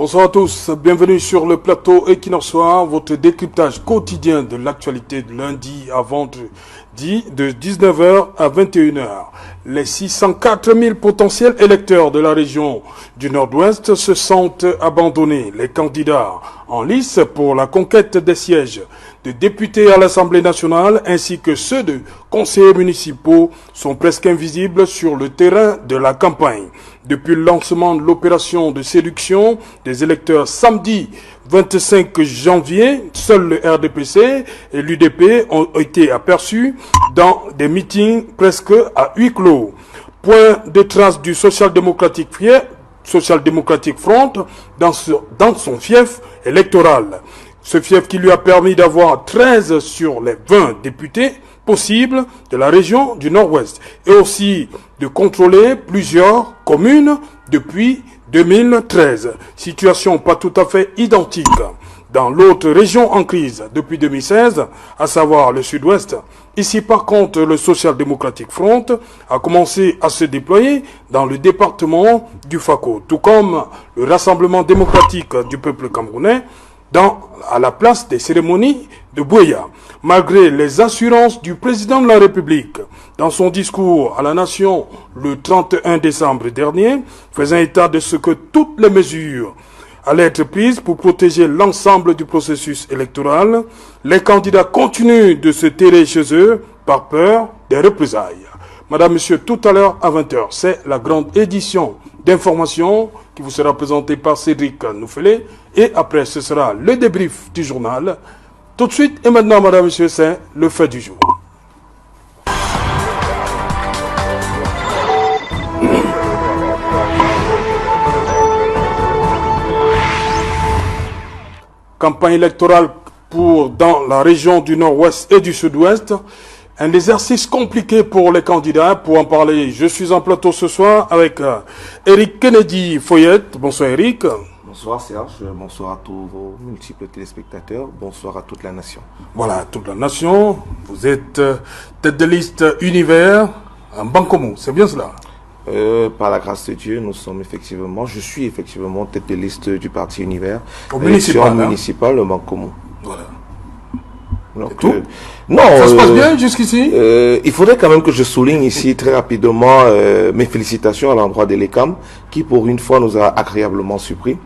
Bonsoir à tous, bienvenue sur le plateau Equinoxois, votre décryptage quotidien de l'actualité de lundi à vendredi de 19h à 21h. Les 604 000 potentiels électeurs de la région du Nord-Ouest se sentent abandonnés. Les candidats en lice pour la conquête des sièges de députés à l'Assemblée nationale ainsi que ceux de conseillers municipaux sont presque invisibles sur le terrain de la campagne. Depuis le lancement de l'opération de séduction des électeurs samedi 25 janvier, seuls le RDPC et l'UDP ont été aperçus dans des meetings presque à huis clos. Point de trace du social-démocratique Front dans son fief électoral. Ce fief qui lui a permis d'avoir 13 sur les 20 députés possibles de la région du Nord-Ouest et aussi de contrôler plusieurs communes depuis 2013. Situation pas tout à fait identique dans l'autre région en crise depuis 2016, à savoir le Sud-Ouest. Ici par contre, le Social-Démocratique Front a commencé à se déployer dans le département du Fako, tout comme le Rassemblement démocratique du peuple camerounais à la place des cérémonies de Buea. Malgré les assurances du président de la République dans son discours à la nation le 31 décembre dernier, faisant état de ce que toutes les mesures allaient être prises pour protéger l'ensemble du processus électoral, les candidats continuent de se terrer chez eux par peur des représailles. Madame, Monsieur, tout à l'heure à 20h, c'est la grande édition d'information qui vous sera présentée par Cédric Nouffelé. Et après, ce sera le débrief du journal. Tout de suite, et maintenant, Madame, Monsieur, c'est le fait du jour. Campagne électorale dans la région du Nord-Ouest et du Sud-Ouest. Un exercice compliqué pour les candidats. Pour en parler, je suis en plateau ce soir avec Eric Kennedy Foyette. Bonsoir Eric. Bonsoir Serge, bonsoir à tous vos multiples téléspectateurs, bonsoir à toute la nation. Voilà, toute la nation. Vous êtes tête de liste univers en Bankomo, c'est bien cela? Par la grâce de Dieu, je suis effectivement tête de liste du parti Univers. Au municipal, le Bankomo. Voilà. Donc, non, ça se passe bien jusqu'ici. Il faudrait quand même que je souligne ici très rapidement mes félicitations à l'endroit de l'ECAM qui pour une fois nous a agréablement surpris.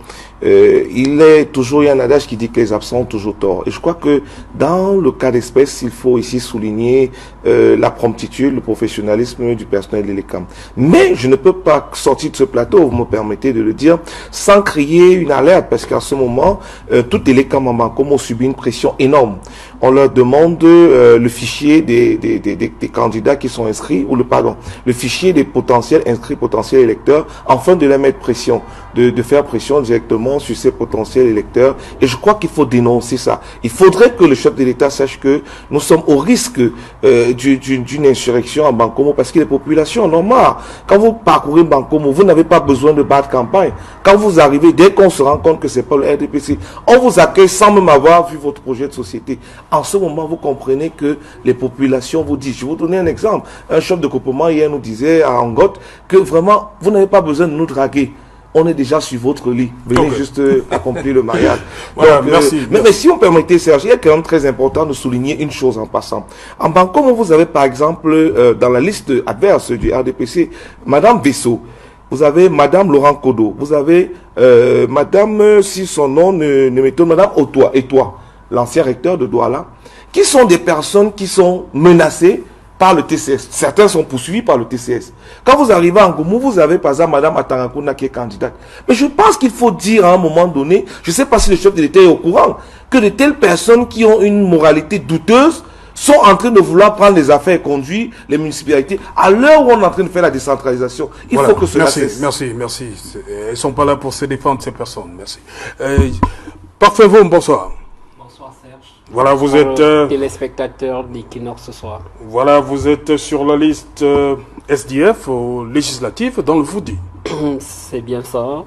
Il y a un adage qui dit que les absents ont toujours tort. Et je crois que dans le cas d'espèce, il faut ici souligner la promptitude, le professionnalisme du personnel de l'ECAM. Mais je ne peux pas sortir de ce plateau, vous me permettez de le dire, sans crier une alerte, parce qu'à ce moment, toutes les l'ECAM en Bankomo ont subi une pression énorme. On leur demande le fichier des candidats qui sont inscrits, le fichier des potentiels électeurs, afin de les mettre pression, de faire pression directement sur ces potentiels électeurs. Et je crois qu'il faut dénoncer ça. Il faudrait que le chef de l'État sache que nous sommes au risque d'une insurrection en Bankomo, parce que les populations en ont marre. Quand vous parcourez Bankomo, vous n'avez pas besoin de battre campagne. Quand vous arrivez, dès qu'on se rend compte que c'est pas le RDPC, on vous accueille sans même avoir vu votre projet de société. En ce moment, vous comprenez que les populations vous disent, je vais vous donner un exemple. Un chef de groupement hier nous disait à Angote que vraiment, vous n'avez pas besoin de nous draguer. On est déjà sur votre lit. Venez juste accomplir le mariage. Voilà, donc, merci. Mais si on permettait, Serge, il est quand même très important de souligner une chose en passant. En Bankomo, vous avez par exemple, dans la liste adverse du RDPC, Madame Vessot, vous avez Madame Laurent Kodo, vous avez Madame, si son nom ne m'étonne, Madame Otoa, l'ancien recteur de Douala, qui sont des personnes qui sont menacées par le TCS. Certains sont poursuivis par le TCS. Quand vous arrivez en Goumou, vous avez par exemple Madame Atarakuna qui est candidate. Mais je pense qu'il faut dire à un moment donné, je ne sais pas si le chef de l'État est au courant, que de telles personnes qui ont une moralité douteuse sont en train de vouloir prendre les affaires et conduire les municipalités à l'heure où on est en train de faire la décentralisation. Il faut que cela cesse. Merci. Elles ne sont pas là pour se défendre, ces personnes. Merci. Parfait, vous, bonsoir. Voilà, vous êtes téléspectateur d'Equinox ce soir. Voilà, vous êtes sur la liste SDF au législatif dans le Foudi. C'est bien ça.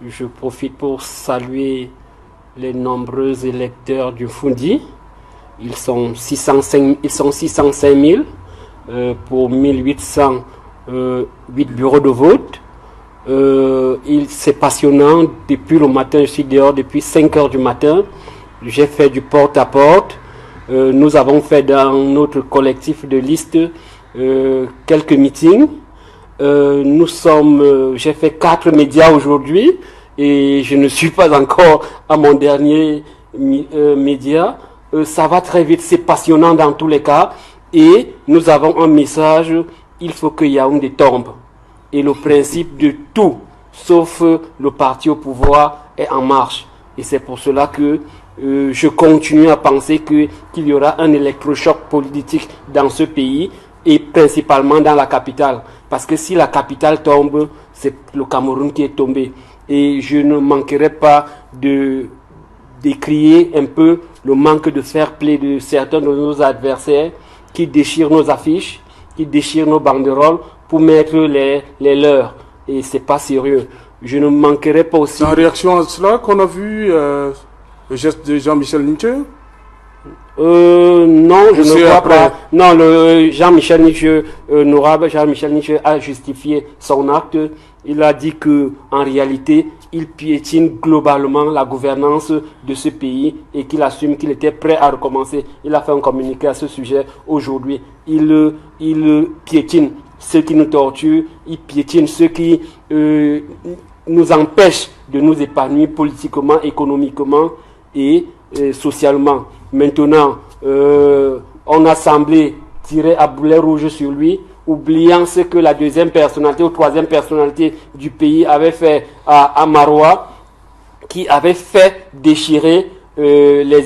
Je profite pour saluer les nombreux électeurs du Foudi. Ils sont 605 000 pour 1808 bureaux de vote. C'est passionnant. Depuis le matin, je suis dehors depuis 5 heures du matin. J'ai fait du porte-à-porte. Nous avons fait dans notre collectif de liste quelques meetings. J'ai fait 4 médias aujourd'hui et je ne suis pas encore à mon dernier média. Ça va très vite, c'est passionnant dans tous les cas. Et nous avons un message, il faut que Yaoundé tombe. Et le principe de tout, sauf le parti au pouvoir, est en marche. Et c'est pour cela que je continue à penser qu'il y aura un électrochoc politique dans ce pays et principalement dans la capitale. Parce que si la capitale tombe, c'est le Cameroun qui est tombé. Et je ne manquerai pas de décrier un peu le manque de fair play de certains de nos adversaires qui déchirent nos affiches, qui déchirent nos banderoles pour mettre les leurs. Et c'est pas sérieux. Je ne manquerai pas aussi... En réaction à cela qu'on a vu le geste de Jean-Michel Nietzsche? Non, je ne crois après... pas. Non, le Jean-Michel Nietzsche, honorable Jean-Michel Nietzsche a justifié son acte. Il a dit que, en réalité, il piétine globalement la gouvernance de ce pays et qu'il assume qu'il était prêt à recommencer. Il a fait un communiqué à ce sujet aujourd'hui. Il piétine ceux qui nous torturent, il piétine ceux qui nous empêchent de nous épanouir politiquement, économiquement et socialement. Maintenant, on a semblé tirer à boulet rouge sur lui, oubliant ce que la deuxième personnalité ou troisième personnalité du pays avait fait à Maroua, qui avait fait déchirer les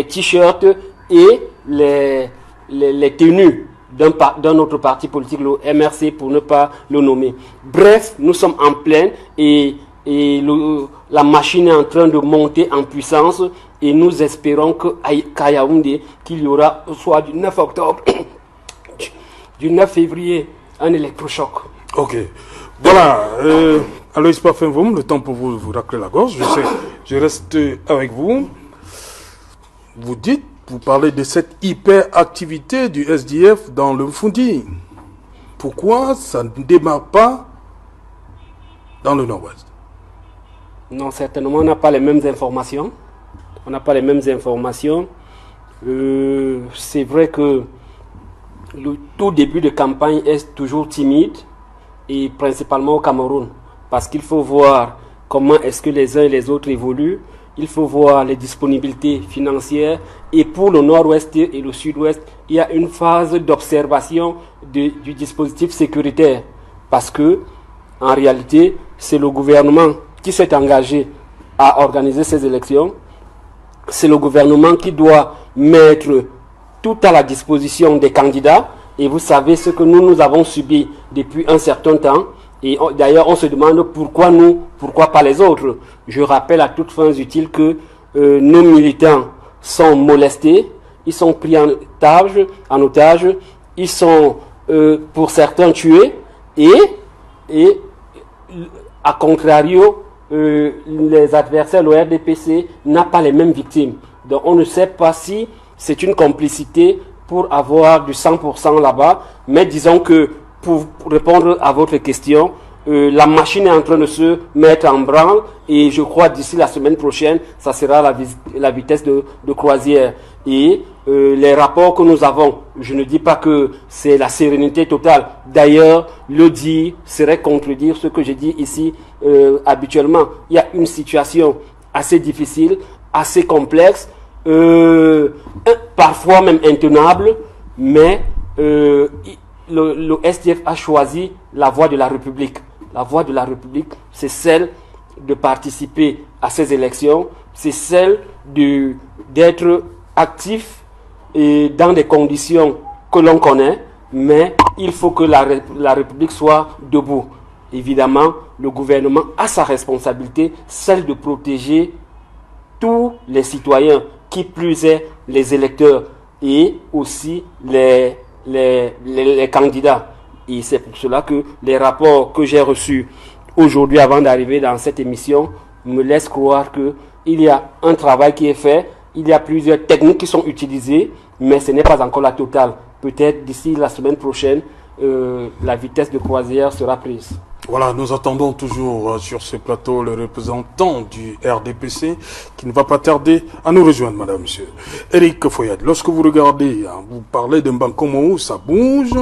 t-shirts et les tenues d'un autre parti politique, le MRC pour ne pas le nommer. Bref, nous sommes en pleine et la machine est en train de monter en puissance et nous espérons qu'à Yaoundé, qu'il y aura soit du 9 octobre, du 9 février, un électrochoc. Ok. Voilà. Aloïs Parfum-Voum, le temps pour vous racler la gorge. Je reste avec vous. Vous parlez de cette hyperactivité du SDF dans le Mfundi. Pourquoi ça ne démarre pas dans le Nord-Ouest? Non, certainement, on n'a pas les mêmes informations. C'est vrai que le tout début de campagne est toujours timide, et principalement au Cameroun, parce qu'il faut voir comment est-ce que les uns et les autres évoluent, il faut voir les disponibilités financières, et pour le Nord-Ouest et le Sud-Ouest, il y a une phase d'observation du dispositif sécuritaire, parce que en réalité, c'est le gouvernement qui s'est engagé à organiser ces élections. C'est le gouvernement qui doit mettre tout à la disposition des candidats. Et vous savez ce que nous avons subi depuis un certain temps. Et d'ailleurs, on se demande pourquoi nous, pourquoi pas les autres. Je rappelle à toutes fins utiles que nos militants sont molestés, ils sont pris en otage, ils sont pour certains tués et à contrario, les adversaires, le RDPC, n'a pas les mêmes victimes. Donc on ne sait pas si c'est une complicité pour avoir du 100% là-bas, mais disons que pour répondre à votre question, la machine est en train de se mettre en branle et je crois d'ici la semaine prochaine, ça sera la vitesse de croisière. Et les rapports que nous avons, je ne dis pas que c'est la sérénité totale. D'ailleurs, le dire serait contredire ce que je dis ici habituellement. Il y a une situation assez difficile, assez complexe, parfois même intenable, mais le SDF a choisi la voie de la République. La voie de la République, c'est celle de participer à ces élections, c'est celle d'être actif et dans des conditions que l'on connaît, mais il faut que la République soit debout. Évidemment, le gouvernement a sa responsabilité, celle de protéger tous les citoyens, qui plus est les électeurs et aussi les candidats. Et c'est pour cela que les rapports que j'ai reçus aujourd'hui avant d'arriver dans cette émission me laissent croire qu'il y a un travail qui est fait, il y a plusieurs techniques qui sont utilisées, mais ce n'est pas encore la totale. Peut-être d'ici la semaine prochaine, la vitesse de croisière sera prise. Voilà, nous attendons toujours sur ce plateau le représentant du RDPC qui ne va pas tarder à nous rejoindre, madame, monsieur. Eric Foyad, lorsque vous regardez, vous parlez d'un Bankomo, ça bouge,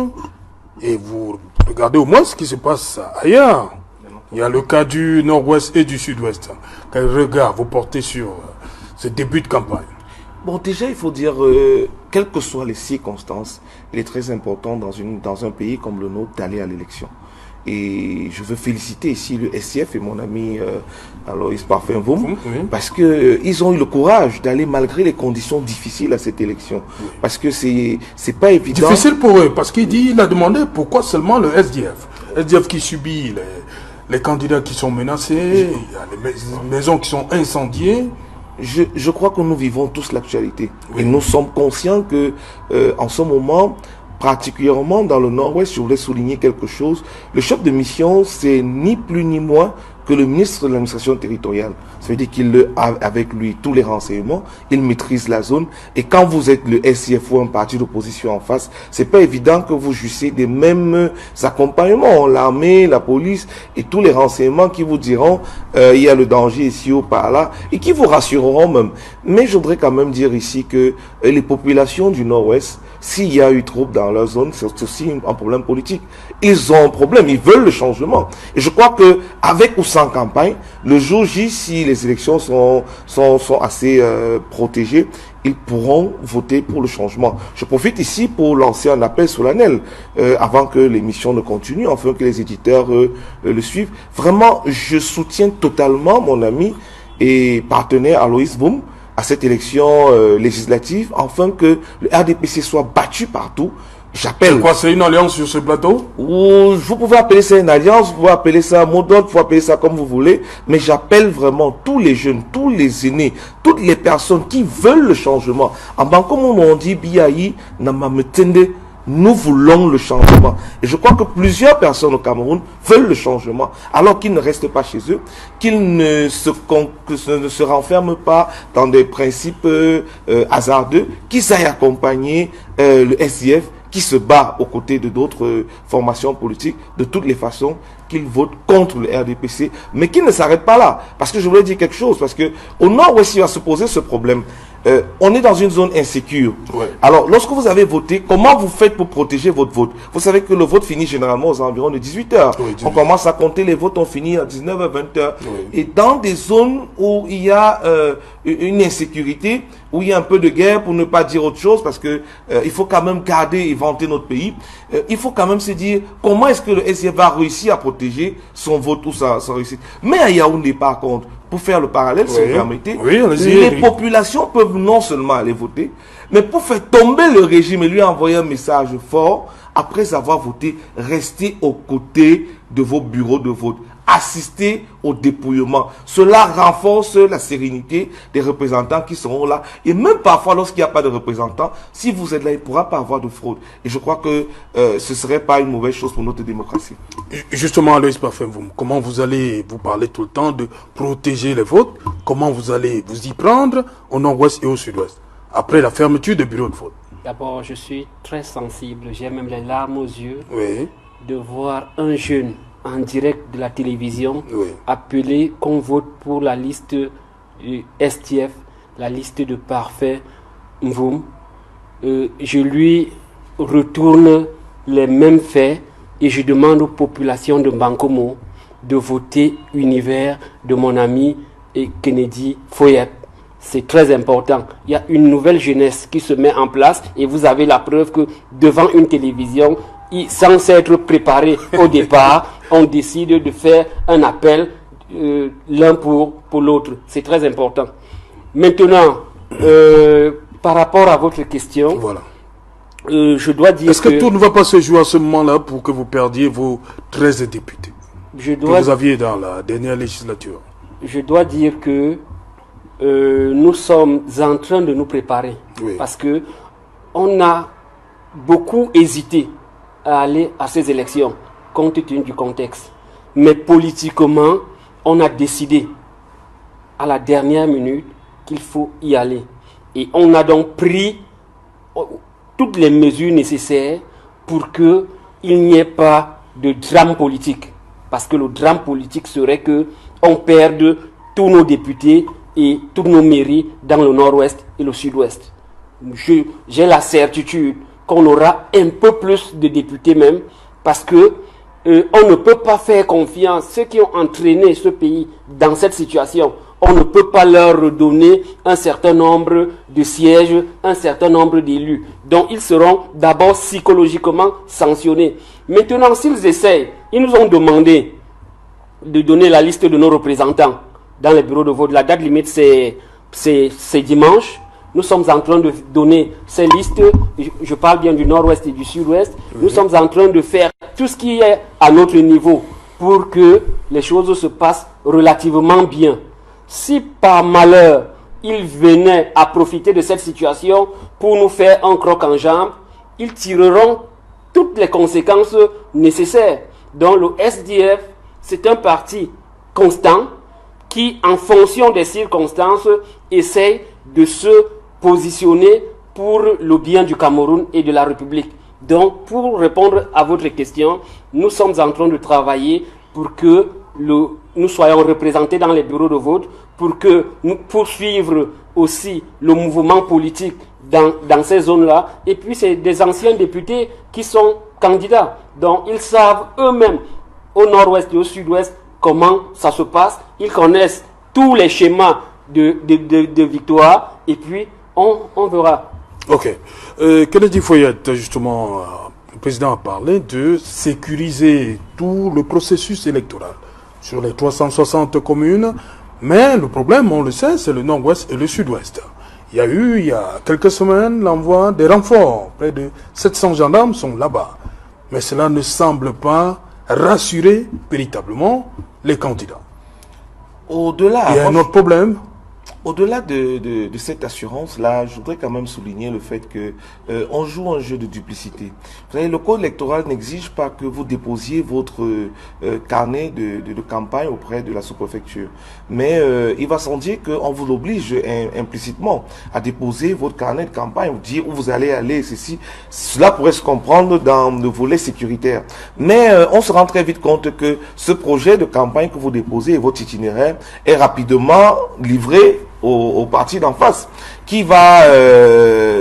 et vous regardez au moins ce qui se passe ailleurs. Il y a le cas du nord-ouest et du sud-ouest. Quel regard vous portez sur ce début de campagne? Bon, déjà, il faut dire, quelles que soient les circonstances, il est très important dans un pays comme le nôtre d'aller à l'élection. Et je veux féliciter ici le SIF et mon ami Aloïs Parfum-Voum, parce qu'ils ont eu le courage d'aller malgré les conditions difficiles à cette élection. Parce que c'est pas évident. Difficile pour eux, parce qu'il a demandé pourquoi seulement le SDF. SDF qui subit les candidats qui sont menacés, il y a les maisons qui sont incendiées. Je crois que nous vivons tous l'actualité. Et nous sommes conscients que en ce moment, particulièrement dans le Nord-Ouest, je voulais souligner quelque chose. Le chef de mission, c'est ni plus ni moins que le ministre de l'administration territoriale. Ça veut dire qu'il a avec lui tous les renseignements, il maîtrise la zone. Et quand vous êtes le SIF ou un parti d'opposition en face, c'est pas évident que vous jouissiez des mêmes accompagnements. L'armée, la police et tous les renseignements qui vous diront il y a le danger ici ou par là et qui vous rassureront même. Mais je voudrais quand même dire ici que les populations du Nord-Ouest, s'il y a eu trouble dans leur zone, c'est aussi un problème politique. Ils ont un problème, ils veulent le changement. Et je crois que avec ou sans campagne, le jour J, si les élections sont assez protégées, ils pourront voter pour le changement. Je profite ici pour lancer un appel solennel avant que l'émission ne continue, afin que les éditeurs le suivent. Vraiment, je soutiens totalement mon ami et partenaire Aloïs Boum à cette élection législative, afin que le RDPC soit battu partout. J'appelle. C'est quoi, c'est une alliance sur ce plateau? Vous pouvez appeler ça une alliance, vous pouvez appeler ça un mot d'ordre, vous pouvez appeler ça comme vous voulez, mais j'appelle vraiment tous les jeunes, tous les aînés, toutes les personnes qui veulent le changement. En banque, comme on dit, Biaï, Namametende, nous voulons le changement. Et je crois que plusieurs personnes au Cameroun veulent le changement, alors qu'ils ne restent pas chez eux, qu'ils ne se renferment pas dans des principes hasardeux, qu'ils aillent accompagner le SIF, qui se bat aux côtés de d'autres formations politiques, de toutes les façons, qu'ils votent contre le RDPC, mais qu'ils ne s'arrêtent pas là. Parce que je voulais dire quelque chose, parce que au Nord-Ouest, il va se poser ce problème. On est dans une zone insécure. Ouais. Alors, lorsque vous avez voté, comment vous faites pour protéger votre vote? Vous savez que le vote finit généralement aux environs de 18 h. Oui, on commence à compter les votes, on finit à 19 h, 20 h. Oui. Et dans des zones où il y a une insécurité, où il y a un peu de guerre, pour ne pas dire autre chose, parce que il faut quand même garder et vanter notre pays. Il faut quand même se dire comment est-ce que le SIF va réussir à protéger son vote ou sa réussite. Mais à Yaoundé, par contre, pour faire le parallèle, si vous permettez, les populations peuvent non seulement aller voter, mais pour faire tomber le régime et lui envoyer un message fort, après avoir voté, restez aux côtés de vos bureaux de vote. Assister au dépouillement. Cela renforce la sérénité des représentants qui seront là. Et même parfois, lorsqu'il n'y a pas de représentants, si vous êtes là, il ne pourra pas avoir de fraude. Et je crois que ce ne serait pas une mauvaise chose pour notre démocratie. Justement, Aloïs Parfum, comment vous allez, vous parlez tout le temps de protéger les votes, comment vous allez vous y prendre au nord-ouest et au sud-ouest, après la fermeture des bureaux de vote? D'abord, je suis très sensible, j'ai même les larmes aux yeux de voir un jeune en direct de la télévision appeler qu'on vote pour la liste du STF, la liste de Parfait Mvoum. Je lui retourne les mêmes faits et je demande aux populations de Bankomo de voter Univers de mon ami Kennedy Foyet. C'est très important. Il y a une nouvelle jeunesse qui se met en place et vous avez la preuve que devant une télévision, sans s'être préparé au départ, on décide de faire un appel l'un pour l'autre. C'est très important. Maintenant, par rapport à votre question, voilà. Je dois dire est-ce que tout ne va pas se jouer à ce moment-là pour que vous perdiez vos 13 députés que vous aviez dans la dernière législature? Je dois dire que nous sommes en train de nous préparer parce que on a beaucoup hésité à aller à ces élections compte tenu du contexte. Mais politiquement, on a décidé à la dernière minute qu'il faut y aller. Et on a donc pris toutes les mesures nécessaires pour que il n'y ait pas de drame politique. Parce que le drame politique serait que on perde tous nos députés et toutes nos mairies dans le nord-ouest et le sud-ouest. J'ai la certitude qu'on aura un peu plus de députés même, parce que on ne peut pas faire confiance. Ceux qui ont entraîné ce pays dans cette situation, on ne peut pas leur redonner un certain nombre de sièges, un certain nombre d'élus. Donc ils seront d'abord psychologiquement sanctionnés. Maintenant, s'ils essayent, ils nous ont demandé de donner la liste de nos représentants dans les bureaux de vote. La date limite, c'est dimanche. Nous sommes en train de donner ces listes. Je parle bien du nord-ouest et du sud-ouest. Nous sommes en train de faire tout ce qui est à notre niveau pour que les choses se passent relativement bien. Si par malheur, ils venaient à profiter de cette situation pour nous faire un croc en jambe, ils tireront toutes les conséquences nécessaires. Donc le SDF, c'est un parti constant qui, en fonction des circonstances, essaye de se positionner pour le bien du Cameroun et de la République. Donc, pour répondre à votre question, nous sommes en train de travailler pour que nous soyons représentés dans les bureaux de vote, pour que nous poursuivre aussi le mouvement politique dans ces zones-là. Et puis, c'est des anciens députés qui sont candidats. Donc, ils savent eux-mêmes, au nord-ouest et au sud-ouest, comment ça se passe. Ils connaissent tous les schémas de victoire. Et puis, on verra. Ok. Kennedy Foyette, justement, le président a parlé de sécuriser tout le processus électoral sur les 360 communes. Mais le problème, on le sait, c'est le nord-ouest et le sud-ouest. Il y a quelques semaines, l'envoi des renforts. Près de 700 gendarmes sont là-bas. Mais cela ne semble pas rassurer véritablement les candidats. Au-delà, il y a un autre problème. Au-delà de cette assurance-là, je voudrais quand même souligner le fait que on joue un jeu de duplicité. Vous savez, le code électoral n'exige pas que vous déposiez votre carnet de campagne auprès de la sous-préfecture. Mais il va sans dire qu'on vous oblige implicitement à déposer votre carnet de campagne, ou dire où vous allez aller, ceci. Cela pourrait se comprendre dans le volet sécuritaire. Mais on se rend très vite compte que ce projet de campagne que vous déposez et votre itinéraire est rapidement livré au parti d'en face, qui va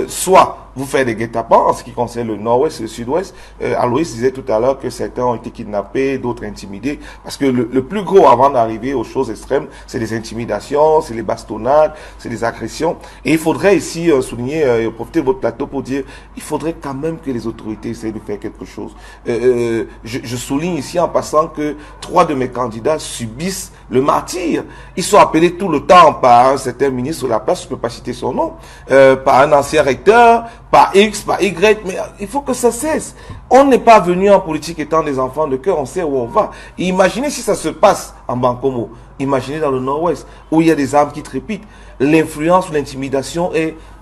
soit vous faire des guet-apens en ce qui concerne le nord-ouest et le sud-ouest. Aloïs disait tout à l'heure que certains ont été kidnappés, d'autres intimidés, parce que le plus gros avant d'arriver aux choses extrêmes, c'est les intimidations, c'est les bastonnades, c'est les agressions. Et il faudrait ici souligner, profiter de votre plateau pour dire, il faudrait quand même que les autorités essayent de faire quelque chose. Je souligne ici en passant que 3 de mes candidats subissent le martyre. Ils sont appelés tout le temps par un certain ministre sur la place, je ne peux pas citer son nom, par un ancien recteur, par X, par Y, mais il faut que ça cesse. On n'est pas venu en politique étant des enfants de cœur, on sait où on va. Et imaginez si ça se passe en Bankomo, imaginez dans le nord-ouest, où il y a des armes qui trépitent, l'influence, l'intimidation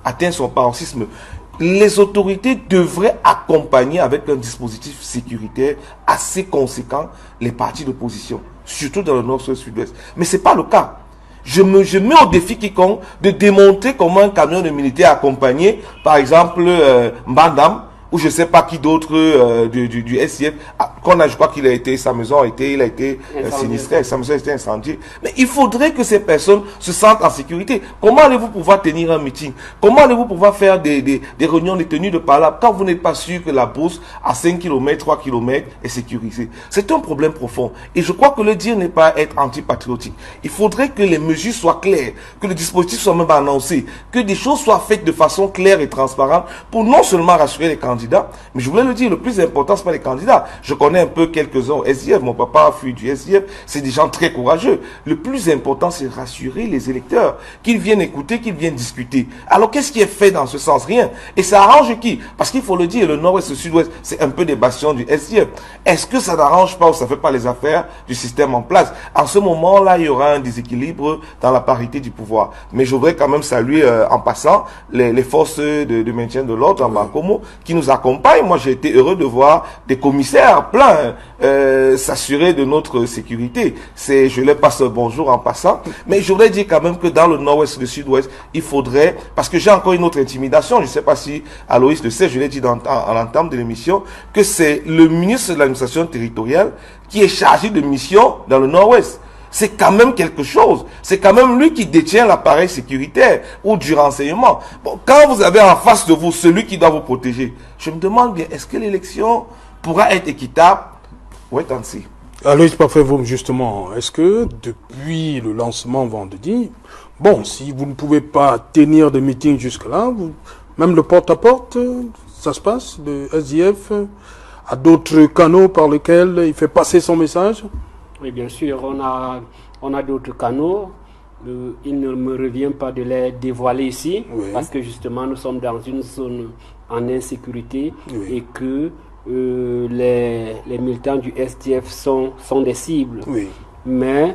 atteint son paroxysme. Les autorités devraient accompagner avec un dispositif sécuritaire assez conséquent les partis d'opposition, surtout dans le nord et le sud-ouest. Mais ce n'est pas le cas. Je mets au défi quiconque de démontrer comment un camion de militaires accompagné, par exemple, Mbandam, ou je ne sais pas qui d'autre du SIF, je crois qu'il a été, sa maison a été sinistrée, sa maison a été incendiée. Mais il faudrait que ces personnes se sentent en sécurité. Comment allez-vous pouvoir tenir un meeting? Comment allez-vous pouvoir faire des réunions de tenue de parlable quand vous n'êtes pas sûr que la brousse à 5 km, 3 km est sécurisée? C'est un problème profond. Et je crois que le dire n'est pas être antipatriotique. Il faudrait que les mesures soient claires, que le dispositif soit même annoncé, que des choses soient faites de façon claire et transparente pour non seulement rassurer les candidats, mais je voulais le dire, le plus important, ce n'est pas les candidats. Je connais un peu quelques-uns au SDF, mon papa a fui du SDF, c'est des gens très courageux. Le plus important, c'est rassurer les électeurs, qu'ils viennent écouter, qu'ils viennent discuter. Alors, qu'est-ce qui est fait dans ce sens? Rien. Et ça arrange qui? Parce qu'il faut le dire, le nord-ouest et le sud-ouest, c'est un peu des bastions du SDF. Est-ce que ça n'arrange pas ou ça ne fait pas les affaires du système en place? En ce moment-là, il y aura un déséquilibre dans la parité du pouvoir. Mais je voudrais quand même saluer, en passant, les forces de maintien de l'ordre en Bankomo, qui nous nous accompagne. Moi, j'ai été heureux de voir des commissaires pleins s'assurer de notre sécurité. Je leur passe un bonjour en passant. Mais je voudrais dire quand même que dans le nord-ouest et le sud-ouest, il faudrait, parce que j'ai encore une autre intimidation, je ne sais pas si Aloïs le sait, je l'ai dit en l'entame de l'émission, que c'est le ministre de l'administration territoriale qui est chargé de mission dans le nord-ouest. C'est quand même quelque chose. C'est quand même lui qui détient l'appareil sécuritaire ou du renseignement. Bon, quand vous avez en face de vous celui qui doit vous protéger, je me demande bien, est-ce que l'élection pourra être équitable? Oui, tant-ci. Aloïs Parfait-Vom, justement, est-ce que depuis le lancement vendredi, bon, si vous ne pouvez pas tenir de meeting jusque-là, même le porte-à-porte, ça se passe, le SDF a d'autres canaux par lesquels il fait passer son message? Oui, bien sûr, on a d'autres canaux. Il ne me revient pas de les dévoiler ici, oui, parce que justement nous sommes dans une zone en insécurité, oui, et que les militants du SDF sont des cibles. Oui. Mais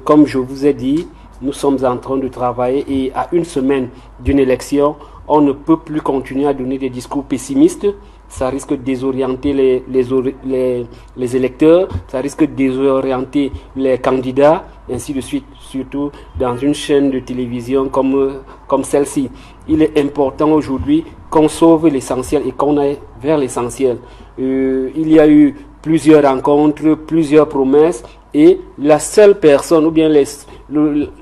comme je vous ai dit, nous sommes en train de travailler et à une semaine d'une élection, on ne peut plus continuer à donner des discours pessimistes. Ça risque de désorienter les électeurs, ça risque de désorienter les candidats, ainsi de suite, surtout dans une chaîne de télévision comme celle-ci. Il est important aujourd'hui qu'on sauve l'essentiel et qu'on aille vers l'essentiel. Il y a eu plusieurs rencontres, plusieurs promesses, et la seule personne, ou bien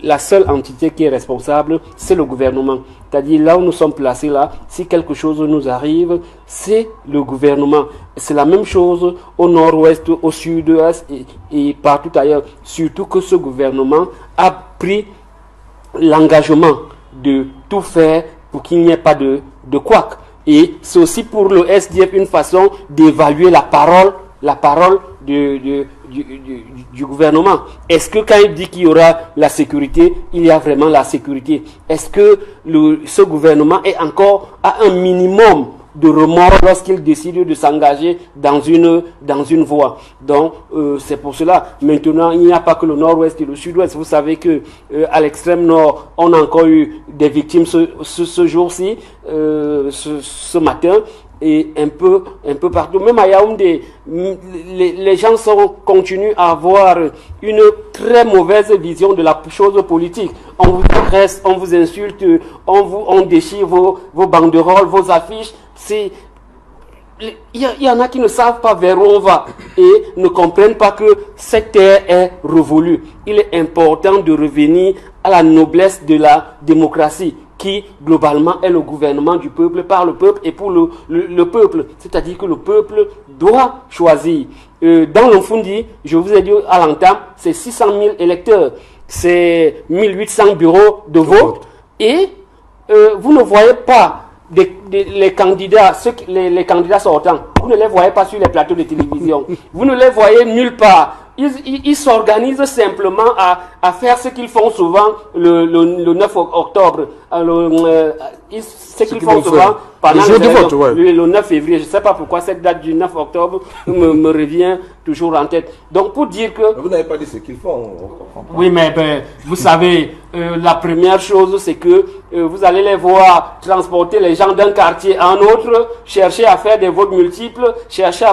la seule entité qui est responsable, c'est le gouvernement. C'est-à-dire là où nous sommes placés là, si quelque chose nous arrive, c'est le gouvernement. C'est la même chose au nord-ouest, au sud-ouest et partout ailleurs. Surtout que ce gouvernement a pris l'engagement de tout faire pour qu'il n'y ait pas de couac. Et c'est aussi pour le SDF une façon d'évaluer la parole du gouvernement. Est-ce que quand il dit qu'il y aura la sécurité, il y a vraiment la sécurité? Est-ce que ce gouvernement a un minimum de remords lorsqu'il décide de s'engager dans une voie? Donc c'est pour cela. Maintenant, il n'y a pas que le nord-ouest et le sud-ouest. Vous savez que à l'extrême nord, on a encore eu des victimes ce jour-ci, ce matin. Et un peu partout, même à Yaoundé, les gens continuent à avoir une très mauvaise vision de la chose politique. On vous agresse, on vous insulte, on déchire vos banderoles, vos affiches. Il y en a qui ne savent pas vers où on va et ne comprennent pas que cette terre est révolue. Il est important de revenir à la noblesse de la démocratie, qui globalement est le gouvernement du peuple, par le peuple et pour le peuple. C'est-à-dire que le peuple doit choisir. Dans l'Onfundi, je vous ai dit à l'entame, c'est 600 000 électeurs, c'est 1800 bureaux de vote, et vous ne voyez pas les candidats, les candidats sortants, vous ne les voyez pas sur les plateaux de télévision, vous ne les voyez nulle part. Ils s'organisent simplement à faire ce qu'ils font souvent le 9 octobre. Ce qu'ils font souvent pendant le 9 février. Je ne sais pas pourquoi cette date du 9 octobre me revient toujours en tête. Donc pour dire que... Vous n'avez pas dit ce qu'ils font. Oui, mais vous savez, la première chose, c'est que vous allez les voir transporter les gens d'un quartier à un autre, chercher à faire des votes multiples, chercher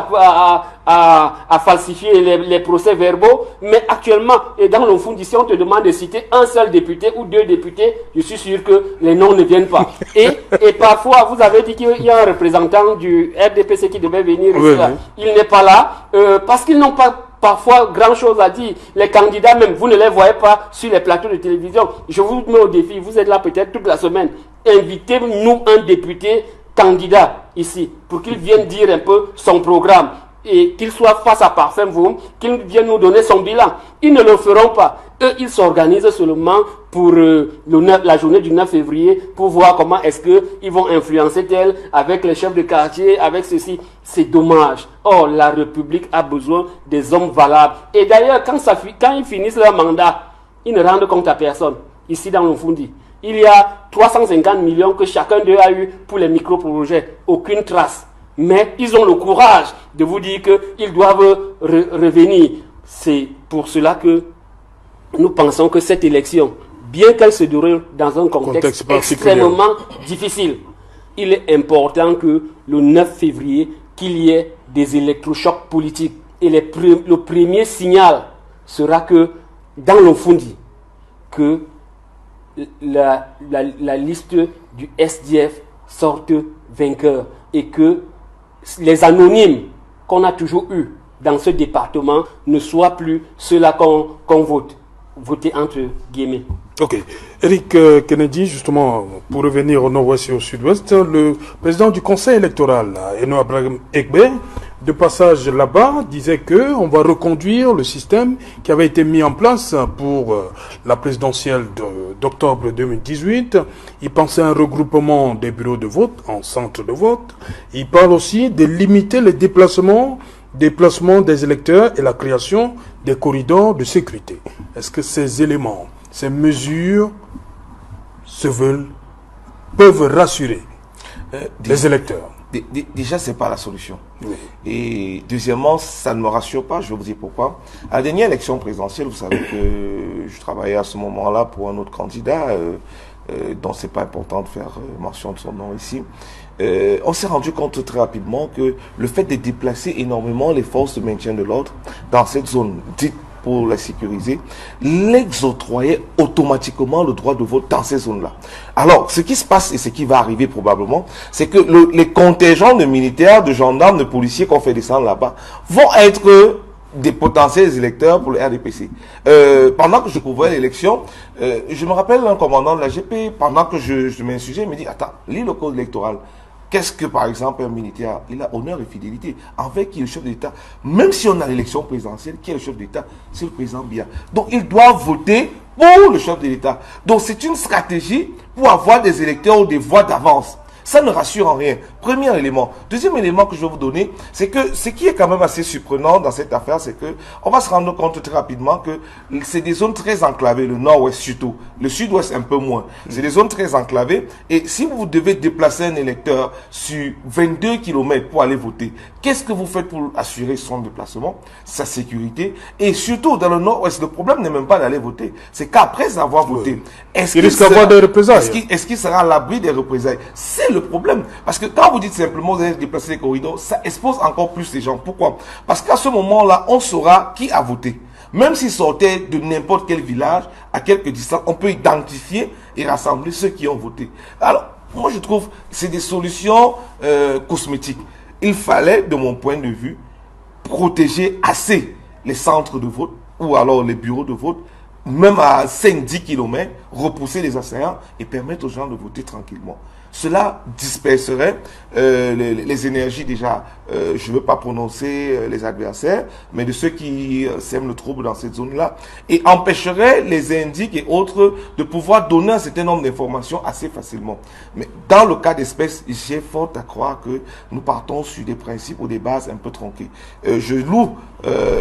à falsifier les procès-verbaux. Mais actuellement, et dans le fond, si on te demande de citer un seul député ou deux députés, je suis sûr que les noms ne viennent pas. Et parfois, vous avez dit qu'il y a un représentant du RDPC qui devait venir ici. Oui. Il n'est pas là parce qu'ils n'ont pas parfois grand chose à dire. Les candidats même, vous ne les voyez pas sur les plateaux de télévision. Je vous mets au défi, vous êtes là peut-être toute la semaine. Invitez-nous un député candidat ici pour qu'il vienne dire un peu son programme et qu'il soit face à Parfait-Vom, qu'il vienne nous donner son bilan. Ils ne le feront pas. Eux, ils s'organisent seulement pour la journée du 9 février pour voir comment est-ce qu'ils vont influencer tel avec les chefs de quartier, avec ceci. C'est dommage. Or, la République a besoin des hommes valables. Et d'ailleurs, quand ils finissent leur mandat, ils ne rendent compte à personne. Ici dans le Fundi, il y a 350 millions que chacun d'eux a eu pour les micro-projets. Aucune trace. Mais ils ont le courage de vous dire qu'ils doivent revenir. C'est pour cela que nous pensons que cette élection, bien qu'elle se déroule dans un contexte extrêmement difficile, il est important que le 9 février, qu'il y ait des électrochocs politiques. Et le premier signal sera que, dans le Fundi, que la liste du SDF sorte vainqueur et que les anonymes qu'on a toujours eus dans ce département ne soient plus ceux-là qu'on vote. Voter entre guillemets. Ok. Eric Kennedy, justement, pour revenir au nord-ouest et au sud-ouest, le président du conseil électoral, Eno Abraham Egbe, de passage là-bas, disait qu'on va reconduire le système qui avait été mis en place pour la présidentielle d'octobre 2018. Il pensait à un regroupement des bureaux de vote en centre de vote. Il parle aussi de limiter les déplacements des électeurs et la création des corridors de sécurité. Est-ce que ces éléments, ces mesures peuvent rassurer les électeurs? Déjà, ce n'est pas la solution. Oui. Et deuxièmement, ça ne me rassure pas, je vais vous dire pourquoi. À la dernière élection présidentielle, vous savez que je travaillais à ce moment-là pour un autre candidat, dont c'est pas important de faire mention de son nom ici. On s'est rendu compte très rapidement que le fait de déplacer énormément les forces de maintien de l'ordre dans cette zone dite pour la sécuriser, les octroyait automatiquement le droit de vote dans ces zones-là. Alors, ce qui se passe et ce qui va arriver probablement, c'est que les contingents de militaires, de gendarmes, de policiers qu'on fait descendre là-bas vont être des potentiels électeurs pour le RDPC. Pendant que je couvrais l'élection, je me rappelle un commandant de la GP, pendant que je m'insurgeais, il me dit, attends, lis le code électoral. Qu'est-ce que, par exemple, un militaire, il a honneur et fidélité envers qui est le chef de l'État. Même si on a l'élection présidentielle, qui est le chef de l'État? C'est le président Biya. Donc, il doit voter pour le chef de l'État. Donc, c'est une stratégie pour avoir des électeurs ou des voix d'avance. Ça ne rassure en rien. Premier élément. Deuxième élément que je vais vous donner, c'est que ce qui est quand même assez surprenant dans cette affaire, c'est que on va se rendre compte très rapidement que c'est des zones très enclavées, le nord-ouest surtout, le sud-ouest un peu moins. C'est des zones très enclavées et si vous devez déplacer un électeur sur 22 km pour aller voter, qu'est-ce que vous faites pour assurer son déplacement, sa sécurité? Et surtout dans le nord-ouest, le problème n'est même pas d'aller voter, c'est qu'après avoir voté, est-ce qu'il sera à l'abri des représailles? C'est le problème. Parce que quand vous dites simplement vous allez déplacer les corridors, ça expose encore plus les gens. Pourquoi? Parce qu'à ce moment-là, on saura qui a voté. Même s'ils sortaient de n'importe quel village, à quelques distances, on peut identifier et rassembler ceux qui ont voté. Alors, moi je trouve que c'est des solutions cosmétiques. Il fallait, de mon point de vue, protéger assez les centres de vote, ou alors les bureaux de vote, même à 5-10 km, repousser les assaillants et permettre aux gens de voter tranquillement. Cela disperserait les énergies déjà, je ne veux pas prononcer les adversaires, mais de ceux qui sèment le trouble dans cette zone-là, et empêcherait les indiques et autres de pouvoir donner un certain nombre d'informations assez facilement. Mais dans le cas d'espèce, j'ai fort à croire que nous partons sur des principes ou des bases un peu tronquées. Je loue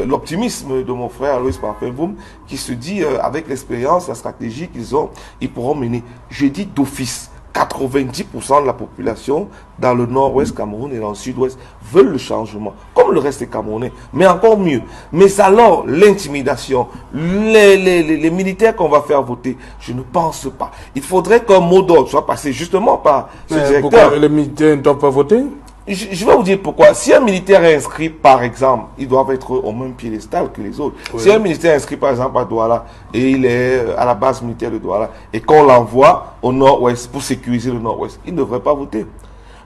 l'optimisme de mon frère Alois Parfenboum qui se dit, avec l'expérience, la stratégie qu'ils ont, ils pourront mener. Je dis d'office. 90% de la population dans le nord-ouest Cameroun et dans le sud-ouest veulent le changement, comme le reste des Camerounais, mais encore mieux. Mais alors, l'intimidation, les militaires qu'on va faire voter, je ne pense pas. Il faudrait qu'un mot d'ordre soit passé justement par ce directeur. Pourquoi les militaires ne doivent pas voter? Je vais vous dire pourquoi. Si un militaire est inscrit, par exemple, ils doivent être au même piédestal que les autres. Oui. Si un militaire est inscrit, par exemple, à Douala, et il est à la base militaire de Douala, et qu'on l'envoie au nord-ouest pour sécuriser le nord-ouest, il ne devrait pas voter.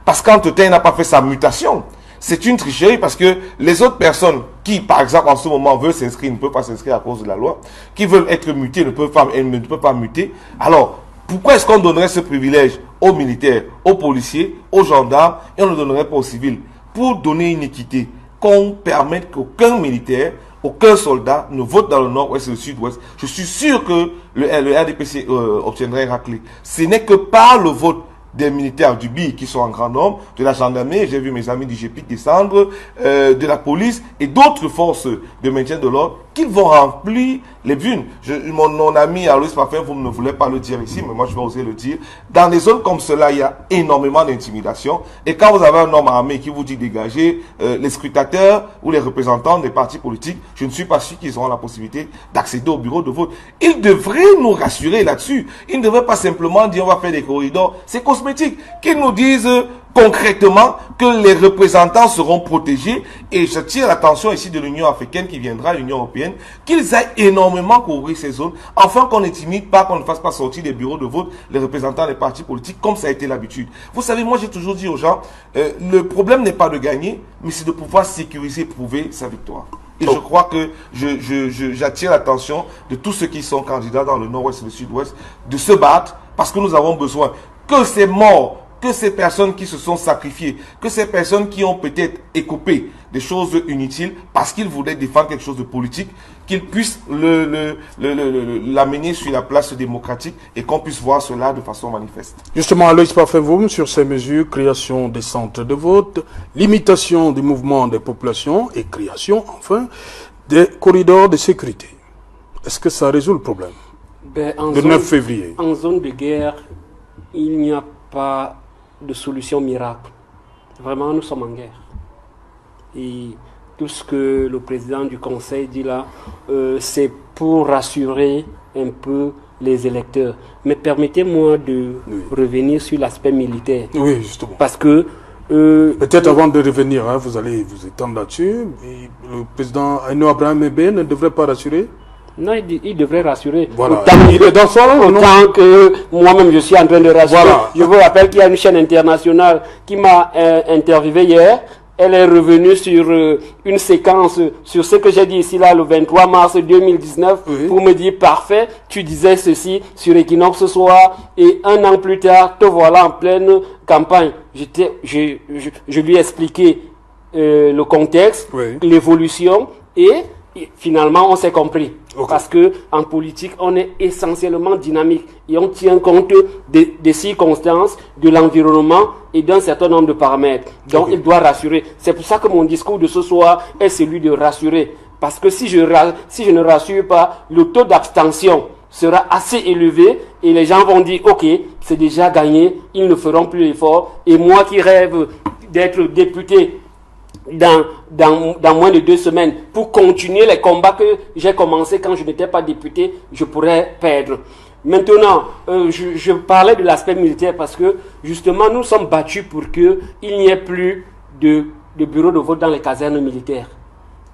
Parce qu'entre-temps, il n'a pas fait sa mutation. C'est une tricherie parce que les autres personnes qui, par exemple, en ce moment veulent s'inscrire, ne peuvent pas s'inscrire à cause de la loi, qui veulent être mutés, ne peuvent pas muter. Alors, pourquoi est-ce qu'on donnerait ce privilège aux militaires, aux policiers, aux gendarmes et on ne le donnerait pas aux civils? Pour donner une équité, qu'on permette qu'aucun militaire, aucun soldat ne vote dans le nord-ouest et le sud-ouest. Je suis sûr que le RDPC obtiendrait raclée. Ce n'est que par le vote des militaires du BI qui sont en grand nombre, de la gendarmerie, j'ai vu mes amis du GPIC descendre, de la police et d'autres forces de maintien de l'ordre qu'ils vont remplir les dunes. Mon ami Alois Parfait, vous ne voulez pas le dire ici, mais moi je vais oser le dire. Dans des zones comme cela, il y a énormément d'intimidation. Et quand vous avez un homme armé qui vous dit dégager, les scrutateurs ou les représentants des partis politiques, je ne suis pas sûr qu'ils auront la possibilité d'accéder au bureau de vote. Ils devraient nous rassurer là-dessus. Ils ne devraient pas simplement dire on va faire des corridors. C'est cosmétique. Qu'ils nous disent concrètement que les représentants seront protégés. Et je tire l'attention ici de l'Union africaine qui viendra à l'Union européenne, qu'ils aillent énormément couvrir ces zones, afin qu'on n'intimide pas, qu'on ne fasse pas sortir des bureaux de vote les représentants des partis politiques, comme ça a été l'habitude. Vous savez, moi j'ai toujours dit aux gens, le problème n'est pas de gagner, mais c'est de pouvoir sécuriser, prouver sa victoire. Et je crois que j'attire l'attention de tous ceux qui sont candidats dans le nord-ouest et le sud-ouest de se battre, parce que nous avons besoin que ces morts, que ces personnes qui se sont sacrifiées, que ces personnes qui ont peut-être écopé des choses inutiles parce qu'ils voulaient défendre quelque chose de politique, qu'ils puissent l'amener sur la place démocratique et qu'on puisse voir cela de façon manifeste. Justement, Alois Parfait-Voum, sur ces mesures, création des centres de vote, limitation du mouvement des populations et création, enfin, des corridors de sécurité. Est-ce que ça résout le problème de 9 février? En zone de guerre, il n'y a pas de solution miracle. Vraiment, nous sommes en guerre. Et tout ce que le président du Conseil dit là, c'est pour rassurer un peu les électeurs. Mais permettez-moi de revenir sur l'aspect militaire. Oui, justement. Parce que... peut-être avant de revenir, hein, vous allez vous étendre là-dessus. Le président Aïno Abraham Ebe ne devrait pas rassurer? Non, il devrait rassurer. Voilà. Il est dans son rôle. Autant que moi-même je suis en train de rassurer. Voilà. Je vous rappelle qu'il y a une chaîne internationale qui m'a interviewé hier. Elle est revenue sur une séquence, sur ce que j'ai dit ici là, le 23 mars 2019, oui, pour me dire, parfait, tu disais ceci sur Equinox ce soir, et un an plus tard, te voilà en pleine campagne. Je lui ai expliqué le contexte, oui, l'évolution, et finalement on s'est compris. Okay. Parce que en politique, on est essentiellement dynamique et on tient compte des circonstances, de l'environnement et d'un certain nombre de paramètres. Donc, okay, il doit rassurer. C'est pour ça que mon discours de ce soir est celui de rassurer. Parce que si je ne rassure pas, le taux d'abstention sera assez élevé et les gens vont dire, ok, c'est déjà gagné, ils ne feront plus l'effort. Et moi qui rêve d'être député dans moins de 2 semaines pour continuer les combats que j'ai commencé quand je n'étais pas député, je pourrais perdre. Maintenant, je parlais de l'aspect militaire parce que justement nous sommes battus pour qu'il n'y ait plus de bureaux de vote dans les casernes militaires.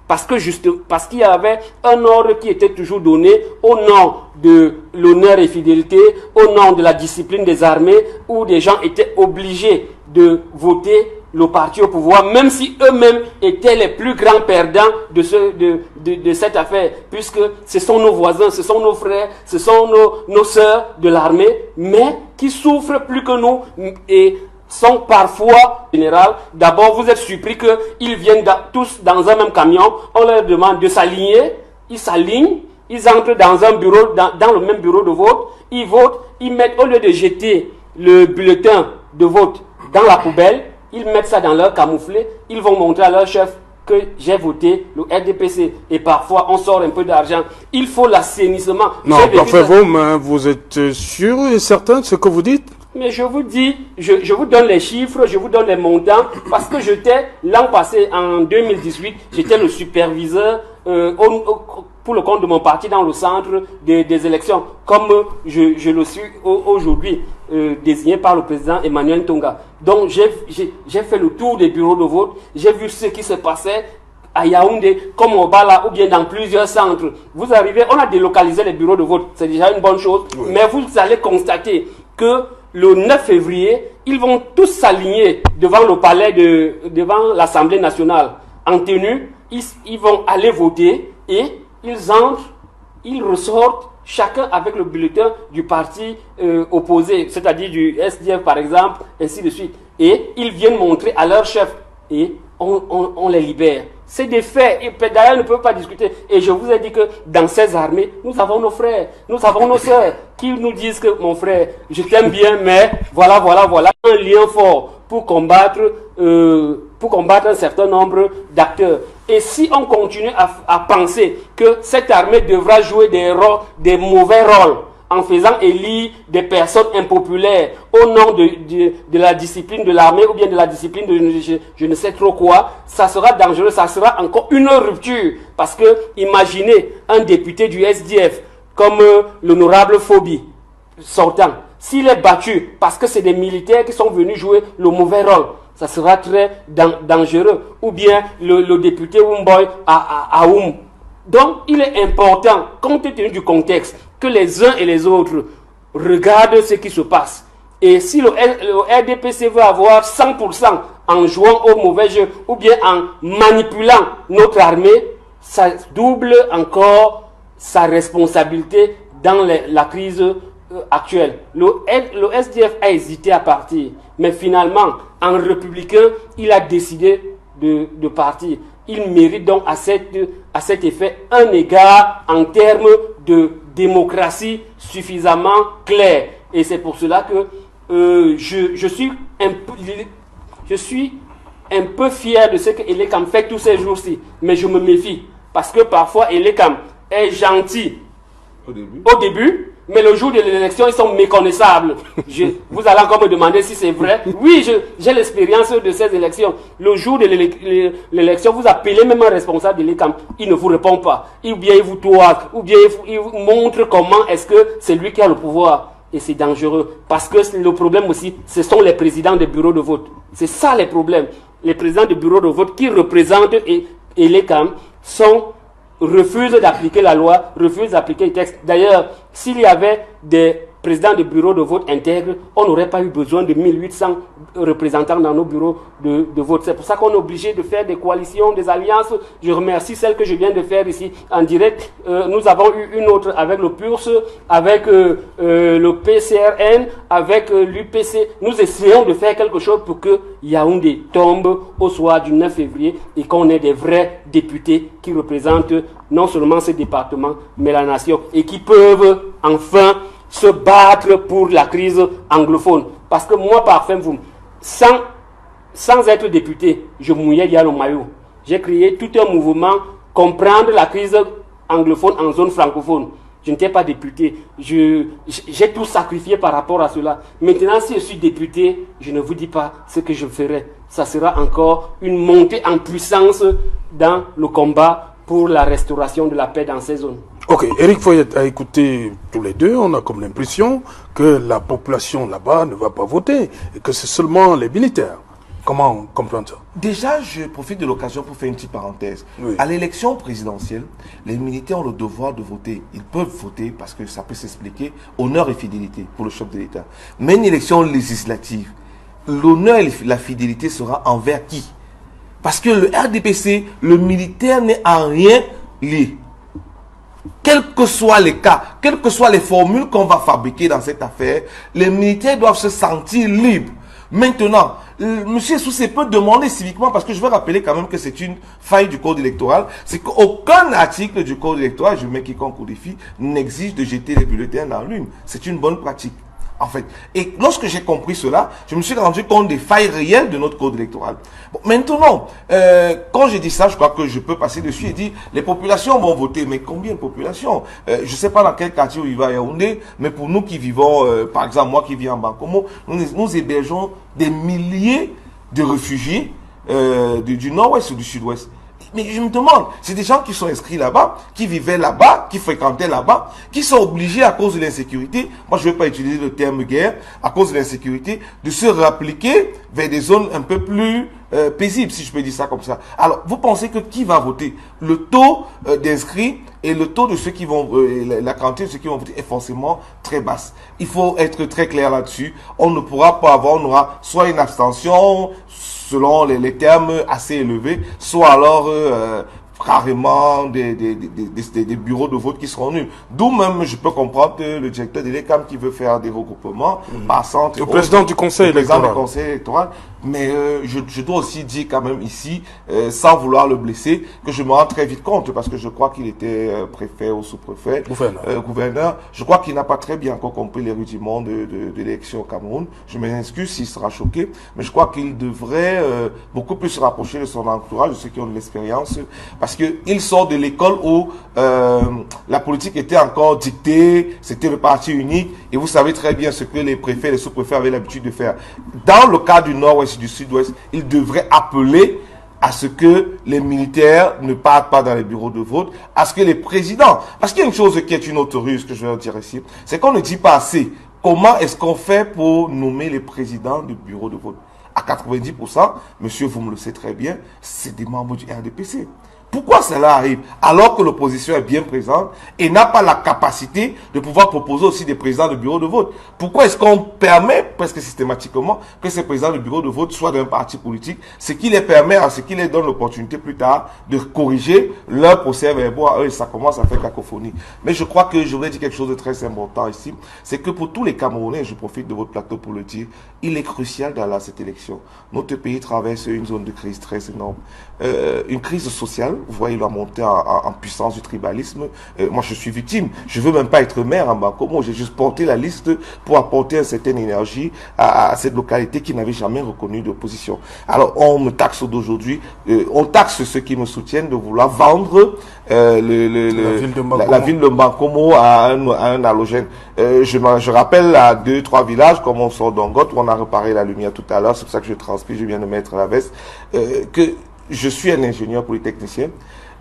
Parce qu'il y avait un ordre qui était toujours donné au nom de l'honneur et fidélité, au nom de la discipline des armées, où des gens étaient obligés de voter le parti au pouvoir, même si eux-mêmes étaient les plus grands perdants de cette affaire, puisque ce sont nos voisins, ce sont nos frères, ce sont nos sœurs de l'armée, mais qui souffrent plus que nous et sont parfois, en général, d'abord vous êtes surpris qu'ils viennent tous dans un même camion, on leur demande de s'aligner, ils s'alignent, ils entrent dans un bureau, dans le même bureau de vote, ils votent, ils mettent, au lieu de jeter le bulletin de vote dans la poubelle, ils mettent ça dans leur camouflet, ils vont montrer à leur chef que j'ai voté le RDPC et parfois on sort un peu d'argent. Il faut l'assainissement. Non, parfait, vous êtes sûr et certain de ce que vous dites? Mais je vous dis, je vous donne les chiffres, je vous donne les montants, parce que j'étais, l'an passé, en 2018, j'étais le superviseur pour le compte de mon parti dans le centre des élections, comme je le suis aujourd'hui, désigné par le président Emmanuel Tonga. Donc j'ai fait le tour des bureaux de vote, j'ai vu ce qui se passait à Yaoundé, comme au Bala, ou bien dans plusieurs centres. Vous arrivez, on a délocalisé les bureaux de vote, c'est déjà une bonne chose, oui, mais vous allez constater que le 9 février, ils vont tous s'aligner devant le palais, devant l'Assemblée nationale en tenue. Ils vont aller voter et ils entrent, ils ressortent, chacun avec le bulletin du parti opposé, c'est-à-dire du SDF par exemple, ainsi de suite. Et ils viennent montrer à leur chef et on les libère. C'est des faits, et d'ailleurs ne peuvent pas discuter. Et je vous ai dit que dans ces armées, nous avons nos frères, nous avons nos sœurs, qui nous disent que mon frère, je t'aime bien, mais voilà, un lien fort pour combattre un certain nombre d'acteurs. Et si on continue à penser que cette armée devra jouer des mauvais rôles en faisant élire des personnes impopulaires au nom de la discipline de l'armée ou bien de la discipline de je ne sais trop quoi, ça sera dangereux, ça sera encore une rupture. Parce que imaginez un député du SDF comme l'honorable Phobi sortant, s'il est battu parce que c'est des militaires qui sont venus jouer le mauvais rôle, ça sera très dangereux. Ou bien le député Wumboy à Oum. Donc il est important, compte tenu du contexte, que les uns et les autres regardent ce qui se passe. Et si le RDPC veut avoir 100% en jouant au mauvais jeu ou bien en manipulant notre armée, ça double encore sa responsabilité dans la crise actuelle. Le SDF a hésité à partir, mais finalement, en républicain, il a décidé de partir. Il mérite donc à cet effet un égard en termes de démocratie suffisamment clair. Et c'est pour cela que je suis un peu fier de ce que Elekam fait tous ces jours-ci. Mais je me méfie. Parce que parfois, Elekam est gentil au début, mais le jour de l'élection, ils sont méconnaissables. Vous allez encore me demander si c'est vrai. Oui, j'ai l'expérience de ces élections. Le jour de l'élection, vous appelez même un responsable de l'ECAM. Il ne vous répond pas. Ou bien il vous toise. Ou bien il vous montre comment est-ce que c'est lui qui a le pouvoir. Et c'est dangereux. Parce que le problème aussi, ce sont les présidents des bureaux de vote. C'est ça les problèmes. Les présidents des bureaux de vote qui représentent l'ECAM refusent d'appliquer la loi, refusent d'appliquer les textes. D'ailleurs, s'il y avait des présidents de bureaux de vote intègres, on n'aurait pas eu besoin de 1800 représentants dans nos bureaux de vote. C'est pour ça qu'on est obligé de faire des coalitions, des alliances. Je remercie celle que je viens de faire ici en direct. Nous avons eu une autre avec le PURS, avec le PCRN, avec l'UPC. Nous essayons de faire quelque chose pour que Yaoundé tombe au soir du 9 février et qu'on ait des vrais députés qui représentent non seulement ce département, mais la nation et qui peuvent enfin se battre pour la crise anglophone. Parce que moi, parfait, sans être député, je mouillais déjà le maillot. J'ai créé tout un mouvement, comprendre la crise anglophone en zone francophone. Je n'étais pas député. J'ai tout sacrifié par rapport à cela. Maintenant, si je suis député, je ne vous dis pas ce que je ferai. Ça sera encore une montée en puissance dans le combat pour la restauration de la paix dans ces zones. Ok, Eric Foyet a écouté tous les deux. On a comme l'impression que la population là-bas ne va pas voter et que c'est seulement les militaires. Comment comprendre ça? Déjà, je profite de l'occasion pour faire une petite parenthèse. Oui. À l'élection présidentielle, les militaires ont le devoir de voter. Ils peuvent voter parce que ça peut s'expliquer, honneur et fidélité pour le chef de l'État. Mais une élection législative, l'honneur et la fidélité sera envers qui? Parce que le RDPC, le militaire n'est en rien lié. Quels que soient les cas, quelles que soient les formules qu'on va fabriquer dans cette affaire, les militaires doivent se sentir libres. Maintenant, monsieur Soussé peut demander civiquement, parce que je veux rappeler quand même que c'est une faille du code électoral, c'est qu'aucun article du code électoral, je mets quiconque au défi, n'exige de jeter les bulletins dans l'urne. C'est une bonne pratique. En fait. Et lorsque j'ai compris cela, je me suis rendu compte des failles réelles de notre code électoral. Bon, maintenant, quand j'ai dit ça, je crois que je peux passer dessus et dire, les populations vont voter. Mais combien de populations? Je ne sais pas dans quel quartier où il va à Yaoundé, mais pour nous qui vivons, par exemple, moi qui vis en Bankomo, nous hébergeons des milliers de réfugiés du nord-ouest ou du sud-ouest. Mais je me demande, c'est des gens qui sont inscrits là-bas, qui vivaient là-bas, qui fréquentaient là-bas, qui sont obligés à cause de l'insécurité, moi je ne vais pas utiliser le terme guerre, à cause de l'insécurité, de se réappliquer vers des zones un peu plus paisibles, si je peux dire ça comme ça. Alors, vous pensez que qui va voter? Le taux d'inscrits et le taux de ceux qui vont, la quantité de ceux qui vont voter est forcément très basse. Il faut être très clair là-dessus. On ne pourra pas avoir, on aura soit une abstention, selon les termes assez élevés, soit alors rarement des bureaux de vote qui seront nuls. D'où même, je peux comprendre le directeur de l'ECAM qui veut faire des regroupements par centre. Le président du conseil électoral. Mais je dois aussi dire quand même ici, sans vouloir le blesser, que je me rends très vite compte, parce que je crois qu'il était préfet ou sous-préfet, gouverneur. Je crois qu'il n'a pas très bien encore compris les rudiments de l'élection au Cameroun. Je m'excuse s'il sera choqué, mais je crois qu'il devrait beaucoup plus se rapprocher de son entourage, de ceux qui ont de l'expérience, parce qu'il sort de l'école où la politique était encore dictée, c'était le parti unique, et vous savez très bien ce que les préfets et les sous-préfets avaient l'habitude de faire. Dans le cas du Nord-Ouest et du Sud-Ouest, ils devraient appeler à ce que les militaires ne partent pas dans les bureaux de vote, à ce que les présidents... Parce qu'il y a une chose qui est une autre ruse que je vais dire ici, c'est qu'on ne dit pas assez comment est-ce qu'on fait pour nommer les présidents du bureau de vote. À 90%, monsieur, vous me le savez très bien, c'est des membres du RDPC. Pourquoi cela arrive alors que l'opposition est bien présente et n'a pas la capacité de pouvoir proposer aussi des présidents de bureau de vote? Pourquoi est-ce qu'on permet presque systématiquement que ces présidents de bureau de vote soient d'un parti politique, ce qui les permet, ce qui les donne l'opportunité plus tard de corriger leur procès-verbaux à eux, et ça commence à faire cacophonie. Mais je crois que je voulais dire quelque chose de très important ici, c'est que pour tous les Camerounais, je profite de votre plateau pour le dire, il est crucial dans cette élection. Notre pays traverse une zone de crise très énorme, une crise sociale. Vous voyez la montée en puissance du tribalisme. Moi, je suis victime. Je ne veux même pas être maire en Bankomo. J'ai juste porté la liste pour apporter une certaine énergie à cette localité qui n'avait jamais reconnu d'opposition. Alors, on me taxe d'aujourd'hui. On taxe ceux qui me soutiennent de vouloir vendre la ville de Bankomo à un halogène. Je rappelle à 2-3 villages, comme on sort d'Angot, où on a reparé la lumière tout à l'heure. C'est pour ça que je transpire, je viens de mettre la veste. Que je suis un ingénieur polytechnicien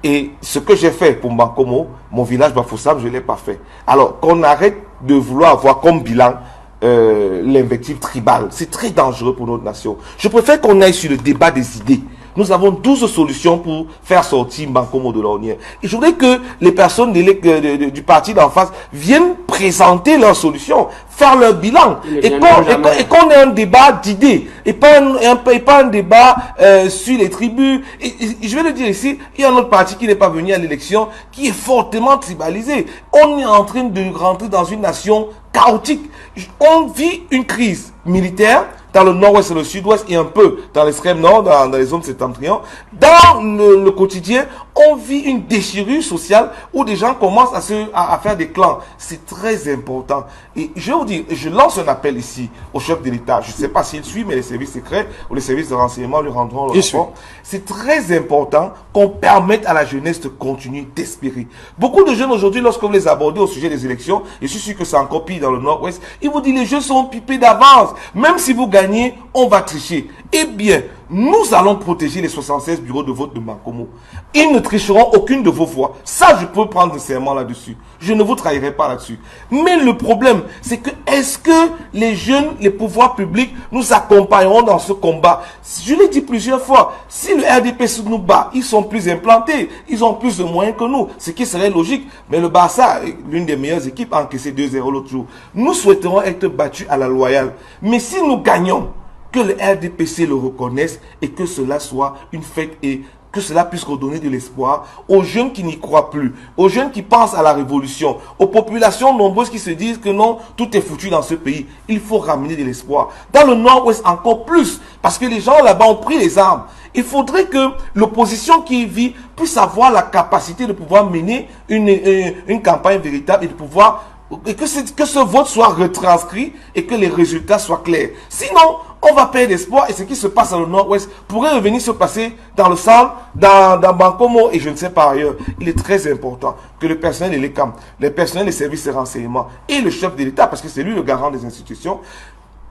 et ce que j'ai fait pour Bankomo, mon village Bafoussam, je ne l'ai pas fait. Alors qu'on arrête de vouloir avoir comme bilan l'invective tribale. C'est très dangereux pour notre nation. Je préfère qu'on aille sur le débat des idées. Nous avons 12 solutions pour faire sortir Bankomo de l'ornière. Et je voudrais que les personnes du parti d'en face viennent présenter leurs solutions, faire leur bilan. Et qu'on ait un débat d'idées. Et pas un débat sur les tribus. Et je vais le dire ici, il y a un autre parti qui n'est pas venu à l'élection, qui est fortement tribalisé. On est en train de rentrer dans une nation chaotique. On vit une crise militaire dans le nord-ouest et le sud-ouest et un peu dans l'extrême nord, dans les zones septentrionales. Dans le quotidien, on vit une déchirure sociale où des gens commencent à faire des clans. C'est très important. Et je vais vous dire, je lance un appel ici au chef de l'État. Je ne sais pas s'il suit, mais les services secrets ou les services de renseignement lui rendront le rapport. C'est très important qu'on permette à la jeunesse de continuer d'espérer. Beaucoup de jeunes aujourd'hui, lorsque vous les abordez au sujet des élections, je suis sûr que c'est encore pire dans le nord-ouest, ils vous disent les jeux sont pipés d'avance. Même si vous gagnez, on va tricher. Eh bien, nous allons protéger les 76 bureaux de vote de Bankomo. Ils ne tricheront aucune de vos voix. Ça, je peux prendre un serment là-dessus. Je ne vous trahirai pas là-dessus. Mais le problème, c'est que est-ce que les jeunes, les pouvoirs publics nous accompagneront dans ce combat? Je l'ai dit plusieurs fois. Si le RDPC nous bat, ils sont plus implantés. Ils ont plus de moyens que nous. Ce qui serait logique. Mais le Barça, l'une des meilleures équipes, a encaissé 2-0 l'autre jour. Nous souhaiterons être battus à la loyale. Mais si nous gagnons, que le RDPC le reconnaisse et que cela soit une fête et que cela puisse redonner de l'espoir aux jeunes qui n'y croient plus, aux jeunes qui pensent à la révolution, aux populations nombreuses qui se disent que non, tout est foutu dans ce pays. Il faut ramener de l'espoir. Dans le nord-ouest encore plus, parce que les gens là-bas ont pris les armes. Il faudrait que l'opposition qui y vit puisse avoir la capacité de pouvoir mener une campagne véritable et de pouvoir et que ce vote soit retranscrit et que les résultats soient clairs. Sinon, on va perdre espoir et ce qui se passe dans le nord-ouest pourrait revenir se passer dans le centre, dans Bankomo et je ne sais pas ailleurs. Il est très important que le personnel de l'ECAM, le personnel des services de renseignement et le chef de l'État, parce que c'est lui le garant des institutions,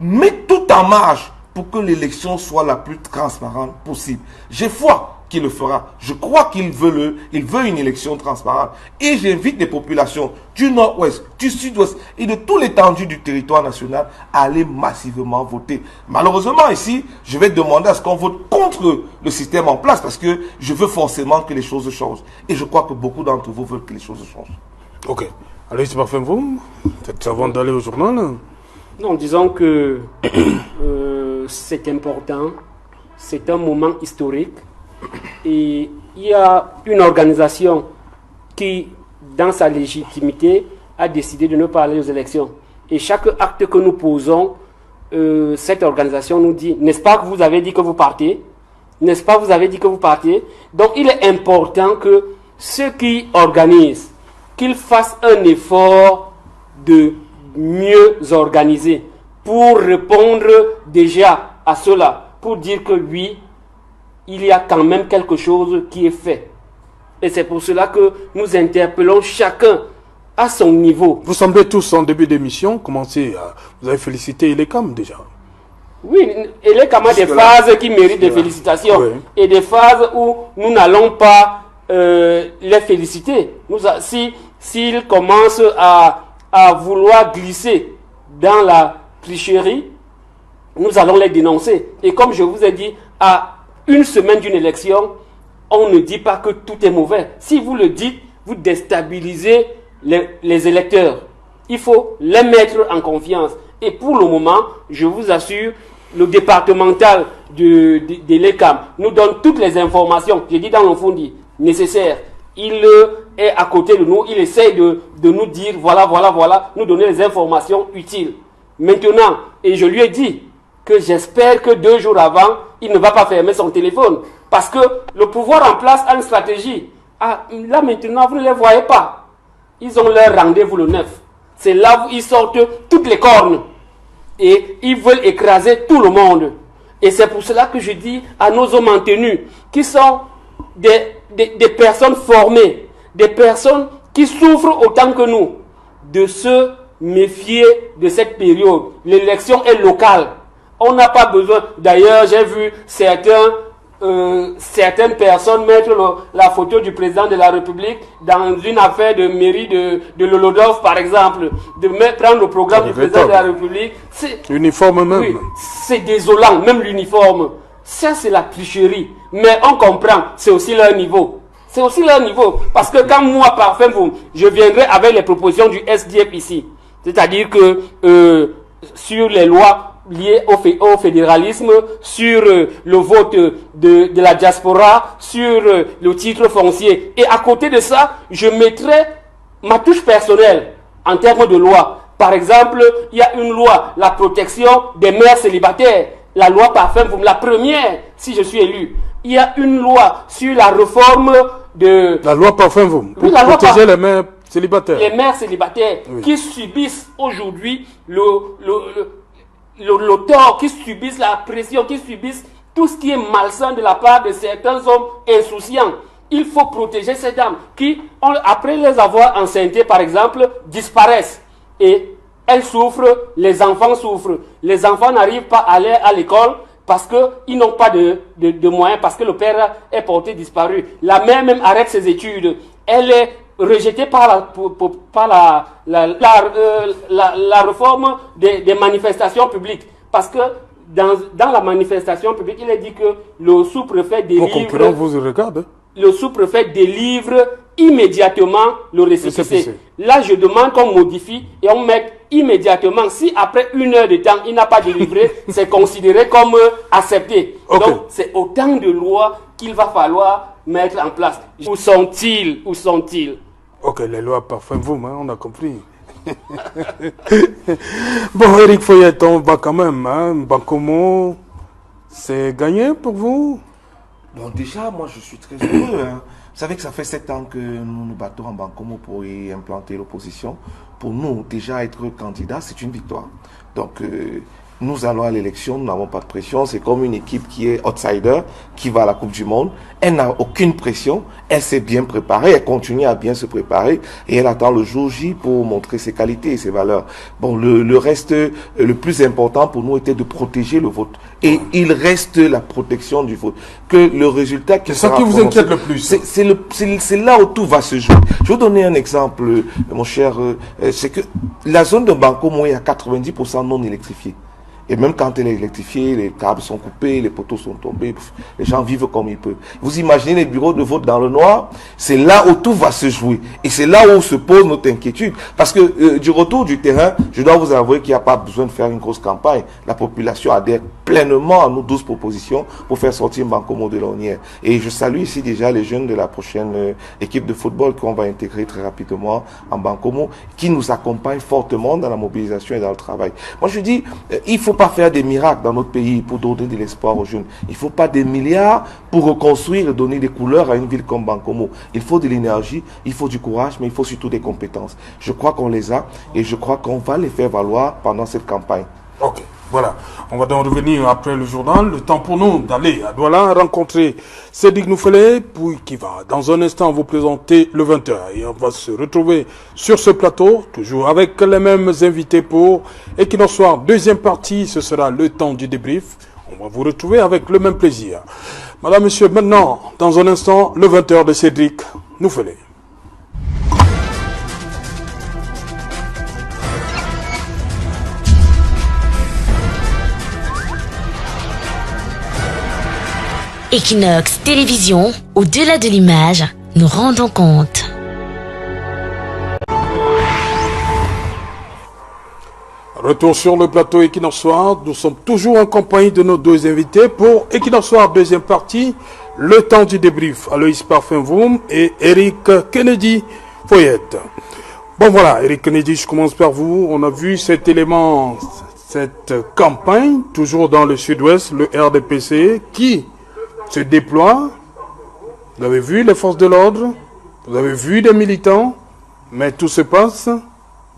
mettent tout en marche pour que l'élection soit la plus transparente possible. J'ai foi qu'il le fera. Je crois qu'il veut une élection transparente. Et j'invite les populations du nord-ouest, du sud-ouest et de tout l'étendue du territoire national à aller massivement voter. Malheureusement ici, je vais demander à ce qu'on vote contre le système en place parce que je veux forcément que les choses changent. Et je crois que beaucoup d'entre vous veulent que les choses changent. Ok. Allez, c'est parfait, vous. Peut-être avant d'aller au journal. Non, disons que c'est important. C'est un moment historique. Et il y a une organisation qui, dans sa légitimité, a décidé de ne pas aller aux élections. Et chaque acte que nous posons, cette organisation nous dit, n'est-ce pas que vous avez dit que vous partez? N'est-ce pas que vous avez dit que vous partez? Donc il est important que ceux qui organisent, qu'ils fassent un effort de mieux organiser pour répondre déjà à cela, pour dire que oui, il y a quand même quelque chose qui est fait. Et c'est pour cela que nous interpellons chacun à son niveau. Vous semblez tous en début d'émission commencer à... Vous avez félicité Elecam déjà. Oui, Elecam a des phases qui méritent des félicitations. Oui. Et des phases où nous n'allons pas les féliciter. S'ils commencent à vouloir glisser dans la tricherie, nous allons les dénoncer. Et comme je vous ai dit, à une semaine d'une élection, on ne dit pas que tout est mauvais. Si vous le dites, vous déstabilisez les électeurs. Il faut les mettre en confiance. Et pour le moment, je vous assure, le départemental de l'ECAM nous donne toutes les informations, j'ai dit dans le fond nécessaires. Il est à côté de nous, il essaye de nous dire voilà, nous donner les informations utiles. Maintenant, et je lui ai dit que j'espère que 2 jours avant, il ne va pas fermer son téléphone. Parce que le pouvoir en place a une stratégie. Ah, là maintenant, vous ne les voyez pas. Ils ont leur rendez-vous le 9. C'est là où ils sortent toutes les cornes. Et ils veulent écraser tout le monde. Et c'est pour cela que je dis à nos hommes en tenue, qui sont des personnes formées, des personnes qui souffrent autant que nous, de se méfier de cette période. L'élection est locale. On n'a pas besoin. D'ailleurs, j'ai vu certaines personnes mettre la photo du président de la République dans une affaire de mairie de Lolodov, par exemple, prendre le programme du président de la République. L'uniforme même. Oui, c'est désolant, même l'uniforme. Ça, c'est la tricherie. Mais on comprend, c'est aussi leur niveau. C'est aussi leur niveau. Parce que quand moi, parfum, je viendrai avec les propositions du SDF ici. C'est-à-dire que sur les lois liées au fédéralisme, sur le vote de la diaspora, sur le titre foncier. Et à côté de ça, je mettrai ma touche personnelle en termes de loi. Par exemple, il y a une loi, la protection des mères célibataires. La loi Parfum, la première, si je suis élu. Il y a une loi sur la réforme de... La loi Parfum, pour protéger les mères célibataires. Les mères célibataires, oui, qui subissent aujourd'hui le tort, qui subissent la pression, qui subissent tout ce qui est malsain de la part de certains hommes insouciants. Il faut protéger ces dames qui, après les avoir enceintes, par exemple, disparaissent. Et elles souffrent, les enfants souffrent. Les enfants n'arrivent pas à aller à l'école parce qu'ils n'ont pas de moyens, parce que le père est porté disparu. La mère même arrête ses études. Elle est rejetée par la réforme des manifestations publiques. Parce que dans la manifestation publique, il est dit que le sous-préfet délivre... vous regarde. Le sous-préfet délivre immédiatement le récépissé. Là, je demande qu'on modifie et on mette immédiatement. Si après 1 heure de temps, il n'a pas délivré, c'est considéré comme accepté. Okay. Donc, c'est autant de lois qu'il va falloir mettre en place. Où sont-ils? Où sont-ils? Ok, les lois Parfum, on a compris. Bon, Eric Foyet, on va quand même. Bancomo, c'est gagné pour vous? Donc déjà, moi je suis très heureux. Vous savez que ça fait 7 ans que nous nous battons en Bancomo pour y implanter l'opposition. Pour nous, déjà être candidat, c'est une victoire. Donc nous allons à l'élection, nous n'avons pas de pression. C'est comme une équipe qui est outsider, qui va à la Coupe du Monde. Elle n'a aucune pression, elle s'est bien préparée, elle continue à bien se préparer et elle attend le jour J pour montrer ses qualités et ses valeurs. Bon, le reste, le plus important pour nous était de protéger le vote. Et il reste la protection du vote. Que le résultat qui sera... C'est ça qui vous inquiète le plus. C'est là où tout va se jouer. Je vais vous donner un exemple, mon cher. C'est que la zone de Bancomo est à 90% non électrifiée. Et même quand elle est électrifiée, les câbles sont coupés, les poteaux sont tombés, les gens vivent comme ils peuvent. Vous imaginez les bureaux de vote dans le noir? C'est là où tout va se jouer. Et c'est là où se pose notre inquiétude. Parce que du retour du terrain, je dois vous avouer qu'il n'y a pas besoin de faire une grosse campagne. La population adhère pleinement à nos 12 propositions pour faire sortir Bankomo de l'ornière. Et je salue ici déjà les jeunes de la prochaine équipe de football qu'on va intégrer très rapidement en Bankomo, qui nous accompagnent fortement dans la mobilisation et dans le travail. Moi je dis, il faut pas faire des miracles dans notre pays pour donner de l'espoir aux jeunes. Il ne faut pas des milliards pour reconstruire et donner des couleurs à une ville comme Bankomo. Il faut de l'énergie, il faut du courage, mais il faut surtout des compétences. Je crois qu'on les a et je crois qu'on va les faire valoir pendant cette campagne. Ok, voilà. On va donc revenir après le journal. Le temps pour nous d'aller à Douala rencontrer Cédric Noufélé, puis qui va dans un instant vous présenter le 20h. Et on va se retrouver sur ce plateau, toujours avec les mêmes invités pour Equinox Soir. Deuxième partie, ce sera le temps du débrief. On va vous retrouver avec le même plaisir. Madame, Monsieur, maintenant, dans un instant, le 20h de Cédric Noufélé. Equinox Télévision, au-delà de l'image, nous rendons compte. Retour sur le plateau Equinox Soir. Nous sommes toujours en compagnie de nos deux invités pour Equinox Soir, deuxième partie, le temps du débrief. Aloïs Parfumvoum et Eric Kennedy Foyette. Bon voilà, Eric Kennedy, je commence par vous. On a vu cet élément, cette campagne, toujours dans le sud-ouest, le RDPC, qui se déploie. Vous avez vu les forces de l'ordre, vous avez vu des militants, mais tout se passe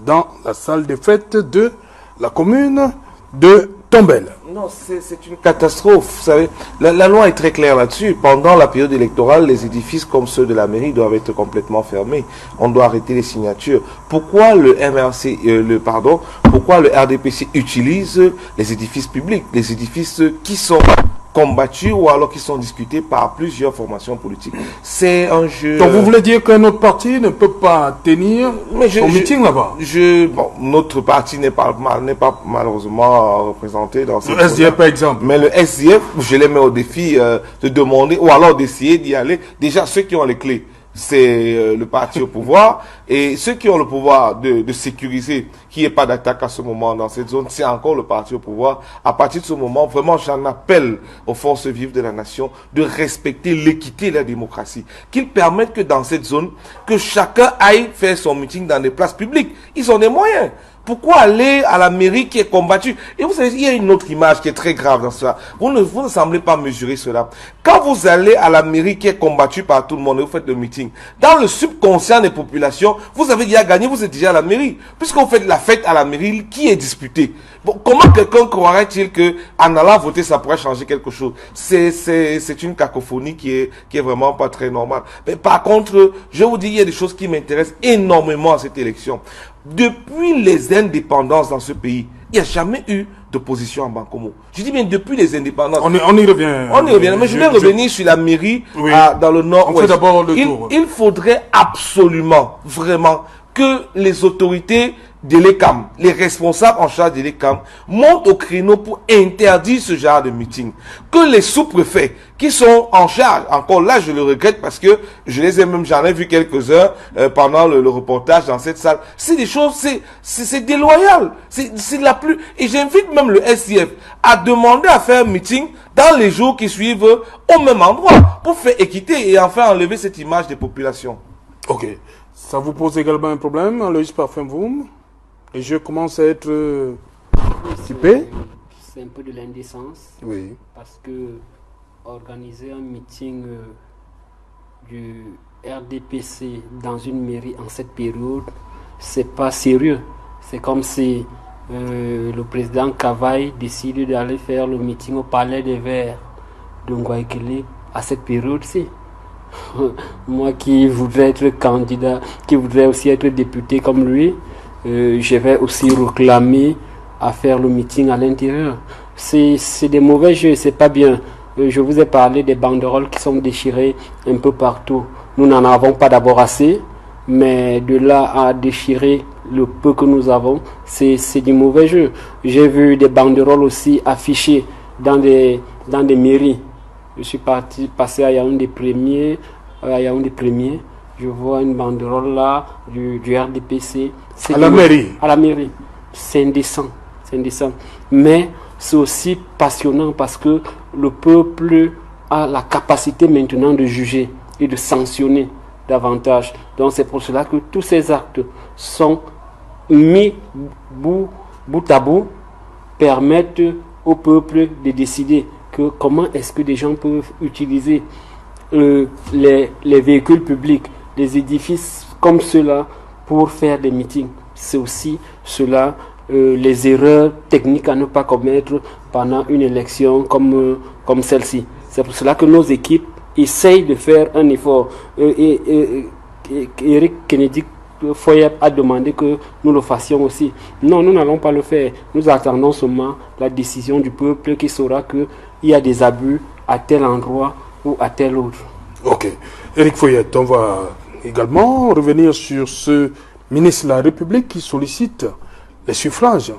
dans la salle des fêtes de la commune de Tombelle. Non, c'est une catastrophe. Vous savez, la loi est très claire là-dessus. Pendant la période électorale, les édifices comme ceux de la mairie doivent être complètement fermés. On doit arrêter les signatures. Pourquoi pourquoi le RDPC utilise les édifices publics, les édifices qui sont combattus ou alors qui sont discutés par plusieurs formations politiques? C'est un jeu. Donc vous voulez dire qu'un autre parti ne peut pas tenir son meeting là-bas? Notre parti n'est pas malheureusement représenté dans ce. Le SDF par exemple. Mais le SDF, je les mets au défi de demander ou alors d'essayer d'y aller. Déjà ceux qui ont les clés, c'est le parti au pouvoir, et ceux qui ont le pouvoir de sécuriser qu'il n'y ait pas d'attaque à ce moment dans cette zone, c'est encore le parti au pouvoir. À partir de ce moment, vraiment, j'en appelle aux forces vives de la nation de respecter l'équité et la démocratie, qu'ils permettent que dans cette zone, que chacun aille faire son meeting dans des places publiques. Ils ont des moyens. Pourquoi aller à la mairie qui est combattue? Et vous savez, il y a une autre image qui est très grave dans cela. Vous ne semblez pas mesurer cela. Quand vous allez à la mairie qui est combattue par tout le monde et vous faites le meeting, dans le subconscient des populations, vous avez déjà gagné, vous êtes déjà à la mairie. Puisque vous faites la fête à la mairie qui est disputée. Bon, comment quelqu'un croirait-il que en allant voter, ça pourrait changer quelque chose? C'est une cacophonie qui est vraiment pas très normale. Mais par contre, je vous dis, il y a des choses qui m'intéressent énormément à cette élection. Depuis les indépendances dans ce pays, il n'y a jamais eu d'opposition en Bankomo. Je dis bien depuis les indépendances. On y revient. On y revient. Mais je vais revenir sur la mairie dans le nord-ouest. On fait d'abord le tour. Il faudrait absolument, vraiment, que les autorités de l'ECAM, les responsables en charge de l'ECAM, montent au créneau pour interdire ce genre de meeting. Que les sous-préfets qui sont en charge, encore là je le regrette parce que j'en ai vu quelques-uns pendant le reportage dans cette salle. C'est des choses, c'est déloyal. C'est la plus. Et j'invite même le SIF à demander à faire un meeting dans les jours qui suivent au même endroit pour faire équité et enfin enlever cette image des populations. Ok. Ça vous pose également un problème, Aloïs Parfumvoum? Les jeux commencent à être occupés. C'est un peu de l'indécence. Oui. Parce que organiser un meeting du RDPC dans une mairie en cette période, c'est pas sérieux. C'est comme si le président Kavaï décide d'aller faire le meeting au Palais des Verts de Ngouaikele à cette période-ci. Moi qui voudrais être candidat, qui voudrais aussi être député comme lui, je vais aussi réclamer à faire le meeting à l'intérieur. C'est des mauvais jeux, c'est pas bien. Je vous ai parlé des banderoles qui sont déchirées un peu partout. Nous n'en avons pas d'abord assez, mais de là à déchirer le peu que nous avons, c'est du mauvais jeu. J'ai vu des banderoles aussi affichées dans des mairies. Je suis passé à Yaoundé premier, je vois une banderole là du RDPC. À la mairie. À la mairie. C'est indécent. Mais c'est aussi passionnant parce que le peuple a la capacité maintenant de juger et de sanctionner davantage. Donc c'est pour cela que tous ces actes sont mis bout à bout, permettent au peuple de décider que comment est-ce que des gens peuvent utiliser les véhicules publics, les édifices comme ceux-là pour faire des meetings. C'est aussi cela, les erreurs techniques à ne pas commettre pendant une élection comme celle-ci. C'est pour cela que nos équipes essayent de faire un effort. Eric Kennedy Foyer a demandé que nous le fassions aussi. Non, nous n'allons pas le faire. Nous attendons seulement la décision du peuple qui saura qu'il y a des abus à tel endroit ou à tel autre. Ok. Eric Foyer, on va également revenir sur ce ministre de la République qui sollicite les suffrages.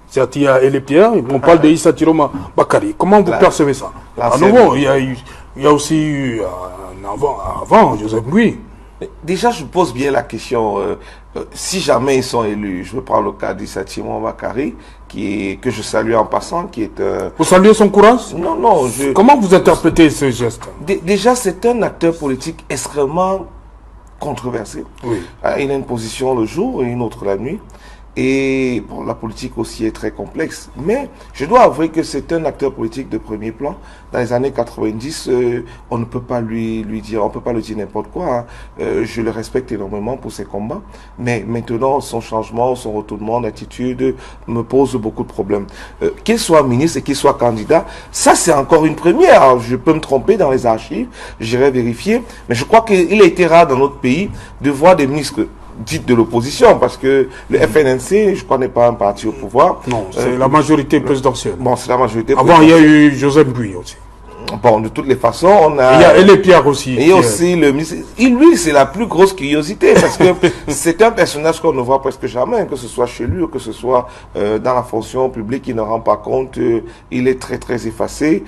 Certes, il y a Elie Pierre, on parle de Issa Tiroma Bakari. Comment vous percevez ça? À nouveau, il y a aussi eu avant Joseph Ngui. Déjà, je pose bien la question, si jamais ils sont élus, je vais prendre le cas d'Issa Tiroma Bakari, que je salue en passant, qui est... Vous saluez son courage? Non. Comment vous interprétez ce geste? Déjà, c'est un acteur politique extrêmement controversé. Oui. Il a une position le jour et une autre la nuit. Et bon, la politique aussi est très complexe. Mais je dois avouer que c'est un acteur politique de premier plan. Dans les années 90, on ne peut pas lui dire, on peut pas le dire n'importe quoi. Hein. Je le respecte énormément pour ses combats. Mais maintenant, son changement, son retournement d'attitude me pose beaucoup de problèmes. Qu'il soit ministre et qu'il soit candidat, ça c'est encore une première. Alors, je peux me tromper dans les archives, j'irai vérifier. Mais je crois qu'il a été rare dans notre pays de voir des ministres dites de l'opposition, parce que le FNNC, je crois, n'est pas un parti au pouvoir. Non, c'est la majorité présidentielle. Bon, c'est la majorité Avant, il y a eu Joseph Ngui aussi. Bon, de toutes les façons, on a... Il y a Elie Pierre aussi. Et aussi le ministre... Lui, c'est la plus grosse curiosité, parce que c'est un personnage qu'on ne voit presque jamais, que ce soit chez lui ou que ce soit dans la fonction publique, il ne rend pas compte, il est très, très effacé.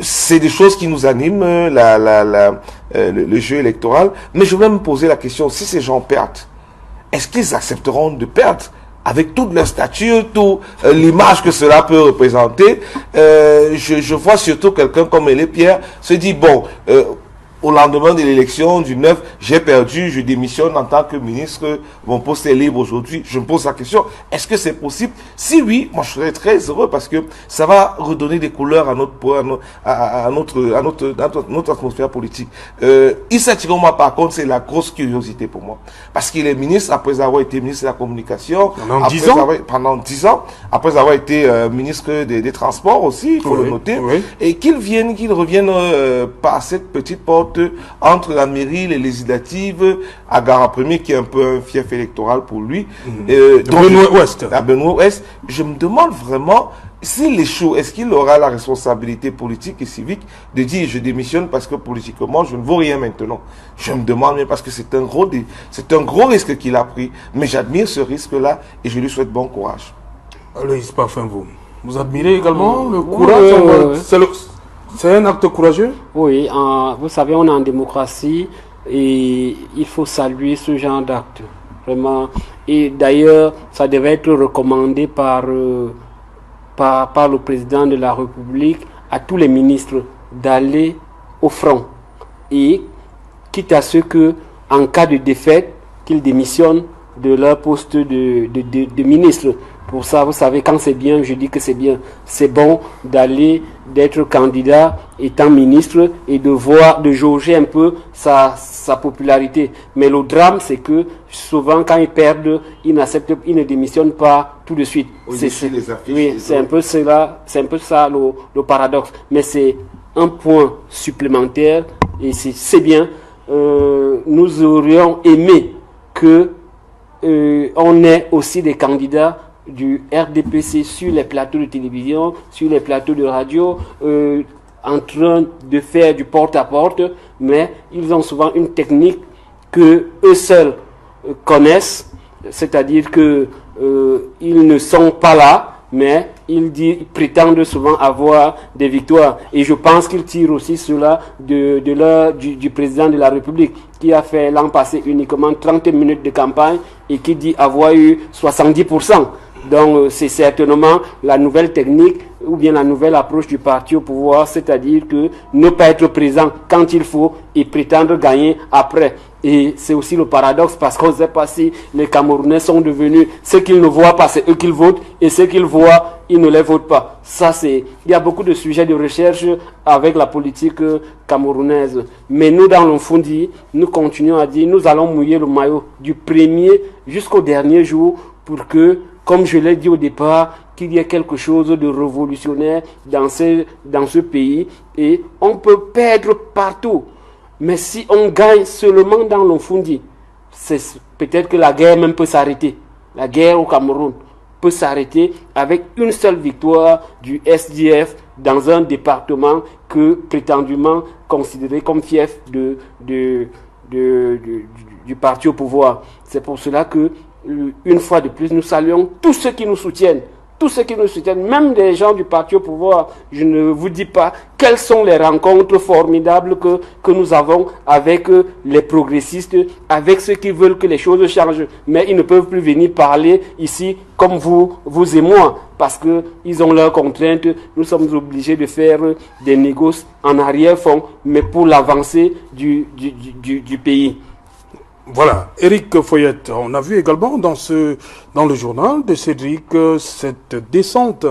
C'est des choses qui nous animent, le jeu électoral. Mais je vais me poser la question, si ces gens perdent, est-ce qu'ils accepteront de perdre avec toute leur stature, toute l'image que cela peut représenter? Je vois surtout quelqu'un comme Elie Pierre se dit, bon, au lendemain de l'élection du 9, j'ai perdu, je démissionne en tant que ministre, mon poste est libre aujourd'hui. Je me pose la question, est-ce que c'est possible? Si oui, moi je serais très heureux parce que ça va redonner des couleurs à notre atmosphère politique. Issa Tiroma, par contre, c'est la grosse curiosité pour moi. Parce qu'il est ministre, après avoir été ministre de la Communication, pendant 10 ans, après avoir été ministre des Transports aussi, il faut le noter, et qu'il revienne par cette petite porte entre la mairie, les législatives, à Gara Premier, qui est un peu un fief électoral pour lui. À Benoît-Ouest. Je me demande vraiment, s'il échoue, est-ce qu'il aura la responsabilité politique et civique de dire je démissionne parce que politiquement je ne vaux rien maintenant? Je me demande, mais parce que c'est un gros risque qu'il a pris. Mais j'admire ce risque-là et je lui souhaite bon courage. Aloïs Parfum, vous admirez également le courage? C'est un acte courageux? Oui, vous savez, on est en démocratie et il faut saluer ce genre d'acte. Vraiment. Et d'ailleurs, ça devait être recommandé par le président de la République à tous les ministres d'aller au front. Et quitte à ce que, en cas de défaite, qu'ils démissionnent de leur poste de ministre. Pour ça, vous savez, quand c'est bien, je dis que c'est bien. C'est bon d'être candidat, étant ministre, et de jauger un peu sa popularité. Mais le drame, c'est que souvent, quand ils perdent, ils ne démissionnent pas tout de suite. C'est un peu ça le paradoxe. Mais c'est un point supplémentaire, et c'est bien. Nous aurions aimé que on ait aussi des candidats du RDPC sur les plateaux de télévision, sur les plateaux de radio, en train de faire du porte-à-porte, mais ils ont souvent une technique que eux seuls connaissent c'est-à-dire que ils ne sont pas là, mais ils prétendent souvent avoir des victoires. Et je pense qu'ils tirent aussi cela du président de la République, qui a fait l'an passé uniquement 30 minutes de campagne et qui dit avoir eu 70%. Donc c'est certainement la nouvelle technique ou bien la nouvelle approche du parti au pouvoir, c'est-à-dire que ne pas être présent quand il faut et prétendre gagner après. Et c'est aussi le paradoxe, parce qu'on ne sait pas si les Camerounais sont devenus ceux qu'ils ne voient pas, c'est eux qu'ils votent, et ceux qu'ils voient, ils ne les votent pas. Ça, il y a beaucoup de sujets de recherche avec la politique camerounaise. Mais nous, dans l'Onfundi, nous continuons à dire, nous allons mouiller le maillot du premier jusqu'au dernier jour pour que, comme je l'ai dit au départ, qu'il y ait quelque chose de révolutionnaire dans ce pays. Et on peut perdre partout. Mais si on gagne seulement dans l'Onfundi, c'est peut-être que la guerre même peut s'arrêter. La guerre au Cameroun peut s'arrêter avec une seule victoire du SDF dans un département que prétendument considéré comme fief du parti au pouvoir. C'est pour cela que, une fois de plus, nous saluons tous ceux qui nous soutiennent. Tous ceux qui nous soutiennent, même des gens du parti au pouvoir. Je ne vous dis pas quelles sont les rencontres formidables que nous avons avec les progressistes, avec ceux qui veulent que les choses changent. Mais ils ne peuvent plus venir parler ici comme vous et moi, parce qu'ils ont leurs contraintes. Nous sommes obligés de faire des négociations en arrière-fond, mais pour l'avancée du pays. Voilà, Éric Foyette, on a vu également dans le journal de Cédric cette descente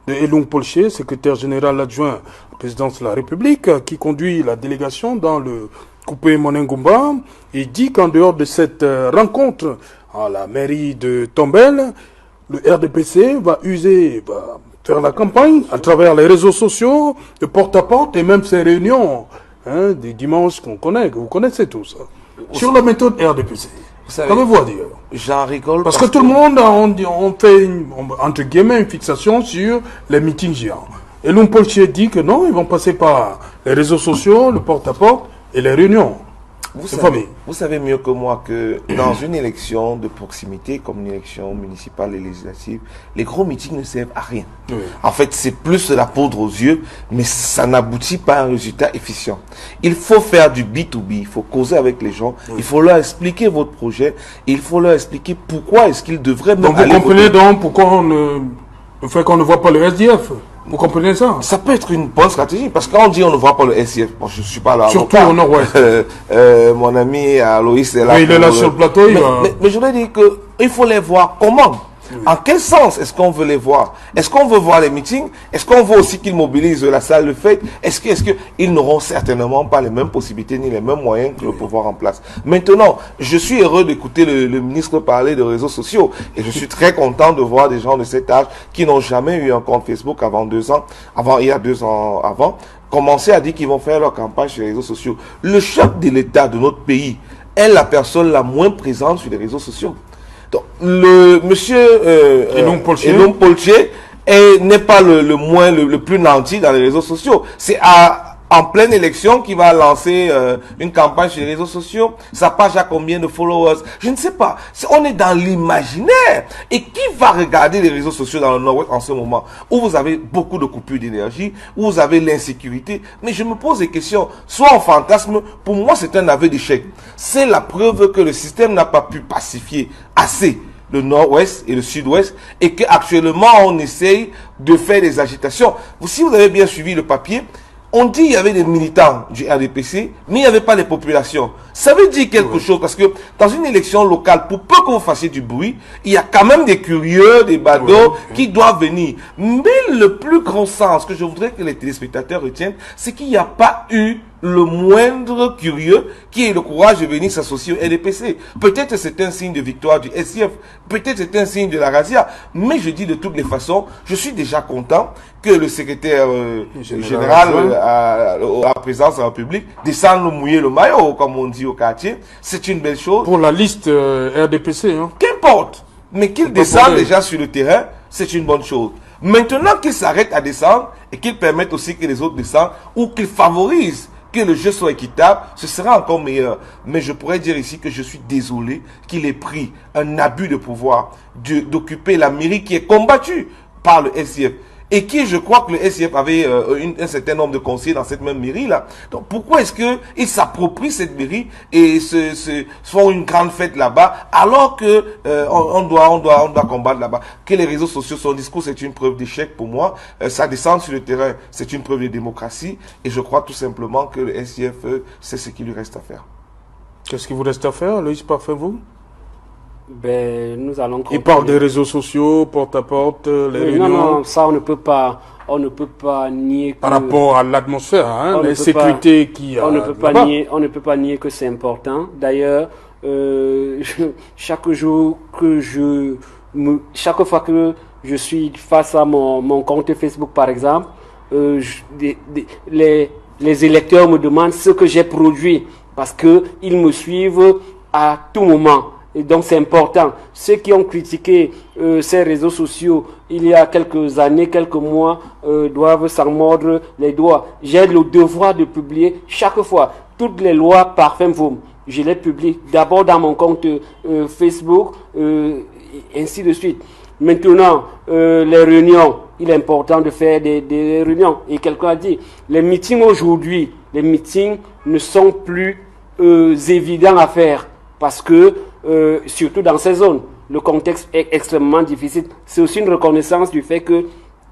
de Elung Polché, secrétaire général adjoint à la présidence de la République, qui conduit la délégation dans le coupé Monengumba. Il dit qu'en dehors de cette rencontre à la mairie de Tombel, le RDPC va faire la campagne à travers les réseaux sociaux, de porte-à-porte et même ces réunions des dimanches qu'on connaît, que vous connaissez tous. Sur la méthode RDPC, qu'avez-vous à dire? J'en rigole. Parce que tout le monde on fait entre guillemets une fixation sur les meetings géants. Et Polché dit que non, ils vont passer par les réseaux sociaux, le porte-à-porte et les réunions. Vous savez mieux que moi que dans une élection de proximité, comme une élection municipale et législative, les gros meetings ne servent à rien. Oui. En fait, c'est plus de la poudre aux yeux, mais ça n'aboutit pas à un résultat efficient. Il faut faire du B2B, il faut causer avec les gens, il faut leur expliquer votre projet, il faut leur expliquer pourquoi est-ce qu'ils devraient... Donc vous comprenez donc pourquoi le fait qu'on ne voit pas le SDF? Vous comprenez ça? Ça peut être une bonne stratégie, parce que quand on dit on ne voit pas le SDF, bon, je ne suis pas là. Surtout au nord-ouest. Mon ami Aloïs est là. Oui, il est là sur le plateau. Mais je voulais dire qu'il faut les voir comment. Oui. En quel sens est-ce qu'on veut les voir? Est-ce qu'on veut voir les meetings? Est-ce qu'on veut aussi qu'ils mobilisent la salle de fête? Est-ce qu'ils n'auront certainement pas les mêmes possibilités ni les mêmes moyens que le pouvoir en place? Maintenant, je suis heureux d'écouter le ministre parler de réseaux sociaux et je suis très content de voir des gens de cet âge qui n'ont jamais eu un compte Facebook il y a 2 ans avant, commencer à dire qu'ils vont faire leur campagne sur les réseaux sociaux. Le chef de l'État de notre pays est la personne la moins présente sur les réseaux sociaux. Donc, le monsieur Elung Polché n'est pas le plus nanti dans les réseaux sociaux. C'est en pleine élection qu'il va lancer une campagne sur les réseaux sociaux. Sa page a combien de followers? Je ne sais pas. On est dans l'imaginaire. Et qui va regarder les réseaux sociaux dans le Nord-Ouest en ce moment où vous avez beaucoup de coupures d'énergie, où vous avez l'insécurité? Mais je me pose des questions. Soit en fantasme, pour moi c'est un aveu d'échec. C'est la preuve que le système n'a pas pu pacifier assez le Nord-Ouest et le Sud-Ouest et qu'actuellement on essaye de faire des agitations. Si vous avez bien suivi le papier, on dit qu'il y avait des militants du RDPC, mais il n'y avait pas les populations. Ça veut dire quelque chose, parce que dans une élection locale, pour peu que vous fassiez du bruit, il y a quand même des curieux, des badauds qui doivent venir. Mais le plus grand sens que je voudrais que les téléspectateurs retiennent, c'est qu'il n'y a pas eu le moindre curieux qui ait le courage de venir s'associer au RDPC. Peut-être c'est un signe de victoire du SCF, peut-être c'est un signe de la razzia, mais je dis de toutes les façons, je suis déjà content que le secrétaire général à la présidence de la République descende mouiller le maillot, comme on dit au quartier. C'est une belle chose. Pour la liste RDPC. Hein. Qu'importe, mais qu'il descende déjà sur le terrain, c'est une bonne chose. Maintenant qu'il s'arrête à descendre et qu'il permette aussi que les autres descendent ou qu'il favorise que le jeu soit équitable, ce sera encore meilleur. Mais je pourrais dire ici que je suis désolé qu'il ait pris un abus de pouvoir d'occuper la mairie qui est combattue par le SIF. Et qui, je crois que le SIF avait un certain nombre de conseillers dans cette même mairie-là. Donc pourquoi est-ce qu'ils s'approprient cette mairie et se font une grande fête là-bas, alors que on doit combattre là-bas? Que les réseaux sociaux, son discours, c'est une preuve d'échec pour moi. Ça descend sur le terrain, c'est une preuve de démocratie. Et je crois tout simplement que le SIF, c'est ce qu'il lui reste à faire. Qu'est-ce qu'il vous reste à faire, Loïs Parfait-vous? Ben, nous allons. Il parle des réseaux sociaux, porte-à-porte, les réunions. Non, ça on ne peut pas nier. Par rapport à l'atmosphère, hein, la sécurité qui a. On ne peut pas nier que c'est important. D'ailleurs, chaque fois que je suis face à mon compte Facebook, par exemple, les électeurs me demandent ce que j'ai produit parce que ils me suivent à tout moment. Et donc c'est important. Ceux qui ont critiqué ces réseaux sociaux il y a quelques années, quelques mois, doivent s'en mordre les doigts. J'ai le devoir de publier chaque fois toutes les lois Parfumvoom. Je les publie d'abord dans mon compte Facebook, ainsi de suite. Maintenant, les réunions, il est important de faire des réunions. Et quelqu'un a dit, les meetings aujourd'hui, les meetings ne sont plus évidents à faire parce que surtout dans ces zones, le contexte est extrêmement difficile. C'est aussi une reconnaissance du fait que,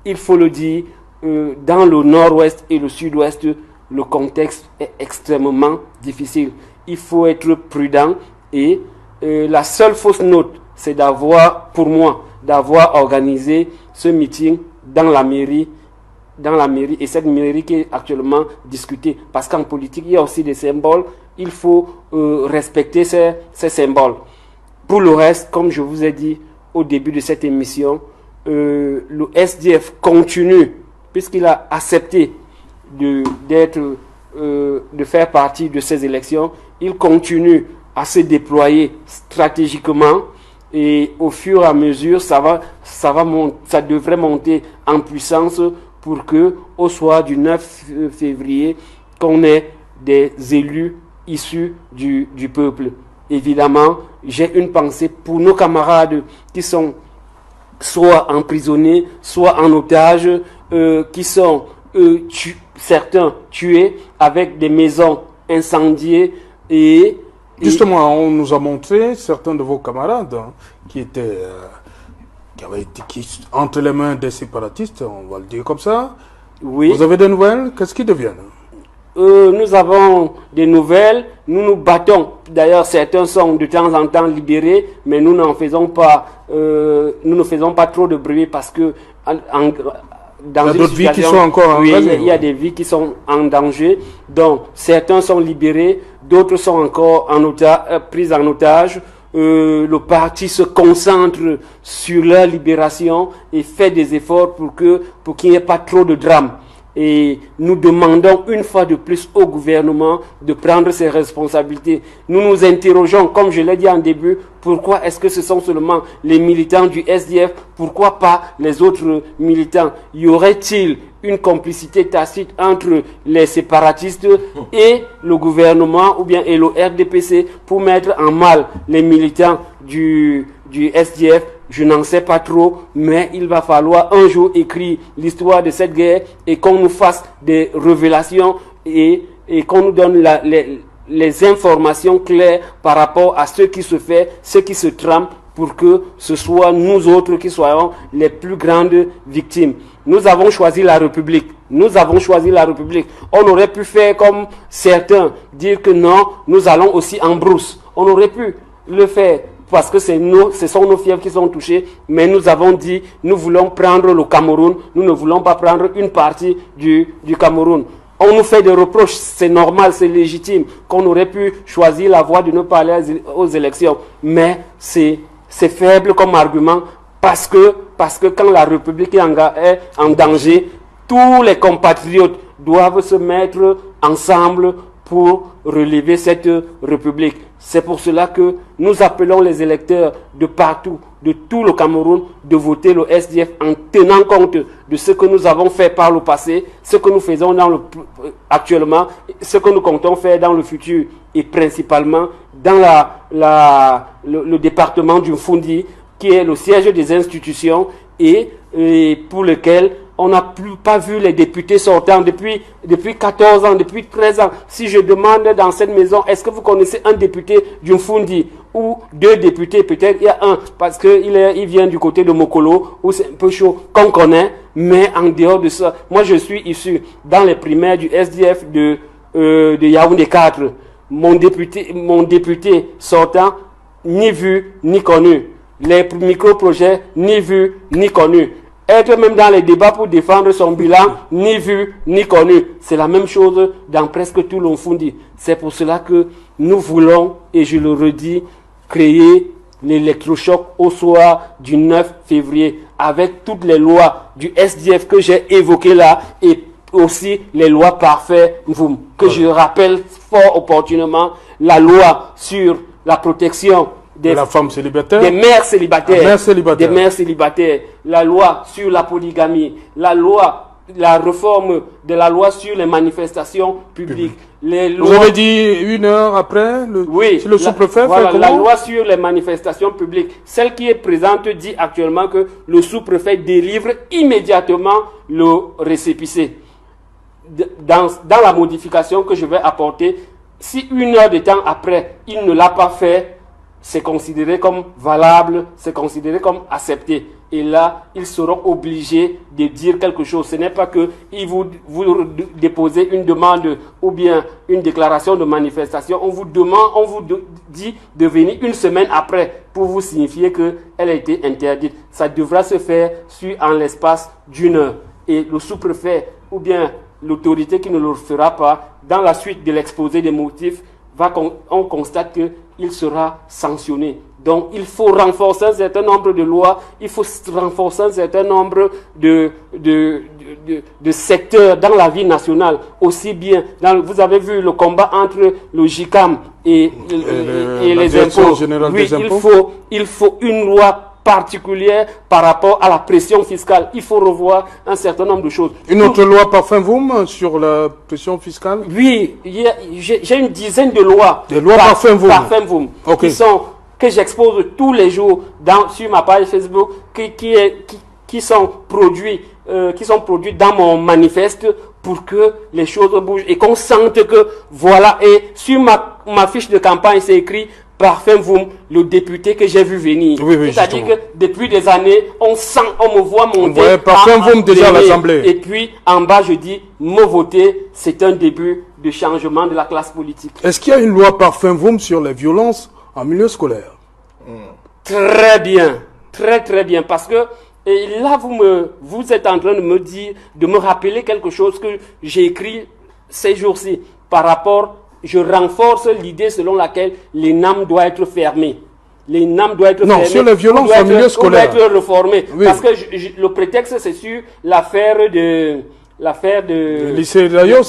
il faut le dire, dans le nord-ouest et le sud-ouest, le contexte est extrêmement difficile. Il faut être prudent et la seule fausse note, c'est d'avoir organisé ce meeting dans la mairie, et cette mairie qui est actuellement discutée. Parce qu'en politique, il y a aussi des symboles. Il faut respecter ces symboles. Pour le reste, comme je vous ai dit au début de cette émission, le SDF continue, puisqu'il a accepté de faire partie de ces élections, il continue à se déployer stratégiquement et au fur et à mesure, ça devrait monter en puissance pour que au soir du 9 février, qu'on ait des élus issus du peuple. Évidemment, j'ai une pensée pour nos camarades qui sont soit emprisonnés, soit en otage, qui sont certains tués avec des maisons incendiées et justement, on nous a montré certains de vos camarades qui avaient été entre les mains des séparatistes, on va le dire comme ça. Oui. Vous avez des nouvelles? Qu'est-ce qu'ils deviennent? Nous avons des nouvelles, nous nous battons. D'ailleurs, certains sont de temps en temps libérés, mais nous ne faisons pas trop de bruit parce que dans il y a d'autres vies qui sont encore en danger. Il y a des vies qui sont en danger. Donc, certains sont libérés, d'autres sont encore pris en otage. Le parti se concentre sur leur libération et fait des efforts pour qu'il n'y ait pas trop de drames. Et nous demandons une fois de plus au gouvernement de prendre ses responsabilités. Nous nous interrogeons, comme je l'ai dit en début, pourquoi est-ce que ce sont seulement les militants du SDF? Pourquoi pas les autres militants? Y aurait-il une complicité tacite entre les séparatistes et le gouvernement ou bien et le RDPC pour mettre en mal les militants du SDF? Je n'en sais pas trop, mais il va falloir un jour écrire l'histoire de cette guerre et qu'on nous fasse des révélations et qu'on nous donne les informations claires par rapport à ce qui se fait, ce qui se trame, pour que ce soit nous autres qui soyons les plus grandes victimes. Nous avons choisi la République. On aurait pu faire comme certains, dire que non, nous allons aussi en brousse. On aurait pu le faire parce que ce sont nos fiefs qui sont touchés, mais nous avons dit, nous voulons prendre le Cameroun, nous ne voulons pas prendre une partie du Cameroun. On nous fait des reproches, c'est normal, c'est légitime, qu'on aurait pu choisir la voie de ne pas aller aux élections, mais c'est faible comme argument, parce que quand la République est en danger, tous les compatriotes doivent se mettre ensemble pour relever cette République. C'est pour cela que nous appelons les électeurs de partout de tout le Cameroun de voter le SDF en tenant compte de ce que nous avons fait par le passé, ce que nous faisons actuellement, ce que nous comptons faire dans le futur et principalement dans le département du Mfundi qui est le siège des institutions et pour lequel on n'a pas vu les députés sortants depuis 14 ans, depuis 13 ans. Si je demande dans cette maison, est-ce que vous connaissez un député du Mfundi ou 2 députés, peut-être il y a un, parce qu'il vient du côté de Mokolo, où c'est un peu chaud, qu'on connaît, mais en dehors de ça, moi je suis issu dans les primaires du SDF de Yaoundé 4. Mon député sortant, ni vu, ni connu. Les micro-projets, ni vu, ni connu. Être même dans les débats pour défendre son bilan, ni vu, ni connu. C'est la même chose dans presque tout l'Mfundi. C'est pour cela que nous voulons, et je le redis, créer l'électrochoc au soir du 9 février avec toutes les lois du SDF que j'ai évoquées là et aussi les lois parfaites que je rappelle fort opportunément, la loi sur la protection des femmes célibataires, des mères célibataires, des mères célibataires, la loi sur la polygamie, la réforme de la loi sur les manifestations publiques. Vous avez dit 1 heure après, si le sous-préfet voilà, fait la loi sur les manifestations publiques, celle qui est présente dit actuellement que le sous-préfet délivre immédiatement le récépissé. Dans la modification que je vais apporter, si 1 heure de temps après, il ne l'a pas fait, c'est considéré comme valable, c'est considéré comme accepté. Et là, ils seront obligés de dire quelque chose. Ce n'est pas que vous déposez une demande ou bien une déclaration de manifestation. On vous dit de venir 1 semaine après pour vous signifier qu'elle a été interdite. Ça devra se faire en l'espace d'1 heure. Et le sous-préfet ou bien l'autorité qui ne le fera pas, dans la suite de l'exposé des motifs, on constate qu'il sera sanctionné. Donc, il faut renforcer un certain nombre de lois, il faut renforcer un certain nombre de secteurs dans la vie nationale. Aussi bien, vous avez vu le combat entre le JICAM et les impôts. Oui, il faut une loi particulière par rapport à la pression fiscale. Il faut revoir un certain nombre de choses. Une autre loi Parfum-Voum sur la pression fiscale? Oui, j'ai une dizaine de lois. Des lois Parfum-Voum. Okay. Que j'expose tous les jours sur ma page Facebook, qui sont produits dans mon manifeste pour que les choses bougent et qu'on sente que voilà. Et sur ma fiche de campagne, c'est écrit Parfum-Voum, le député que j'ai vu venir. Oui, c'est-à-dire que depuis des années, on me voit monter. Ouais, Parfum-Voum déjà à l'Assemblée. Et puis en bas, je dis, me voter, c'est un début de changement de la classe politique. Est-ce qu'il y a une loi Parfum-Voum sur les violences en milieu scolaire? Très bien, très bien, parce que et là vous êtes en train de me dire, de me rappeler quelque chose que j'ai écrit ces jours-ci par rapport. Je renforce l'idée selon laquelle l'ENAM doit être fermé. L'ENAM doit être fermé. Non, sur les violences en milieu scolaire. Doit être réformé. Oui. Parce que le prétexte, c'est sur l'affaire de le lycée d'Ayos.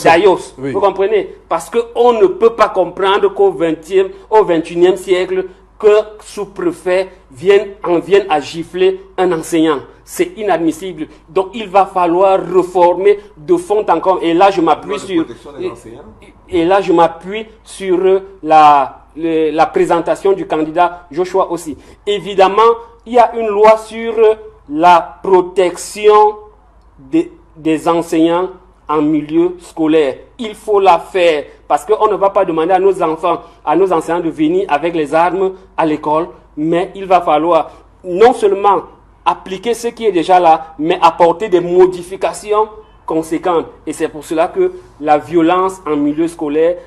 Oui. Vous comprenez? Parce qu'on ne peut pas comprendre qu'au 21e siècle, que sous-préfet vienne à gifler un enseignant. C'est inadmissible. Donc, il va falloir réformer de fond en comble. Et là, je m'appuie sur la présentation du candidat Joshua aussi. Évidemment, il y a une loi sur la protection des enseignants en milieu scolaire. Il faut la faire parce qu'on ne va pas demander à nos enfants, à nos enseignants de venir avec les armes à l'école, mais il va falloir non seulement appliquer ce qui est déjà là, mais apporter des modifications conséquentes. Et c'est pour cela que la violence en milieu scolaire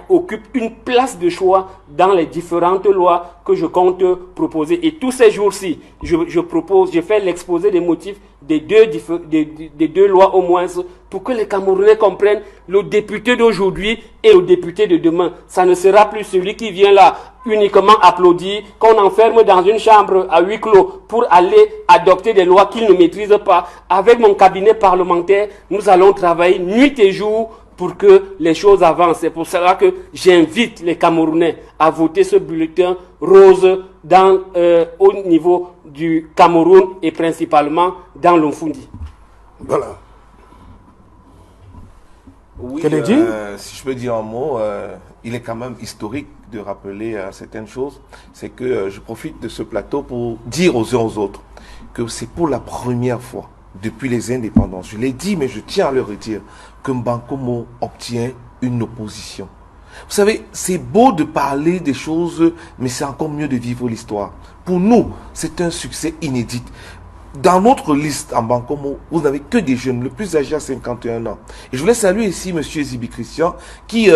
occupe une place de choix dans les différentes lois que je compte proposer. Et tous ces jours-ci, je fais l'exposé des motifs des deux lois au moins pour que les Camerounais comprennent le député d'aujourd'hui et le député de demain. Ça ne sera plus celui qui vient là uniquement applaudir, qu'on enferme dans une chambre à huis clos pour aller adopter des lois qu'il ne maîtrise pas. Avec mon cabinet parlementaire, nous allons travailler nuit et jour pour que les choses avancent. C'est pour cela que j'invite les Camerounais à voter ce bulletin rose au niveau du Cameroun et principalement dans l'Onfundi. Voilà. Oui, Kennedy? Si je peux dire un mot, il est quand même historique de rappeler certaines choses. C'est que je profite de ce plateau pour dire aux uns aux autres que c'est pour la première fois depuis les indépendances, je l'ai dit mais je tiens à le redire, que Mbankomo obtient une opposition. Vous savez, c'est beau de parler des choses, mais c'est encore mieux de vivre l'histoire. Pour nous, c'est un succès inédit. Dans notre liste en Mbankomo, vous n'avez que des jeunes, le plus âgé à 51 ans. Et je voulais saluer ici M. Zibi Christian, qui,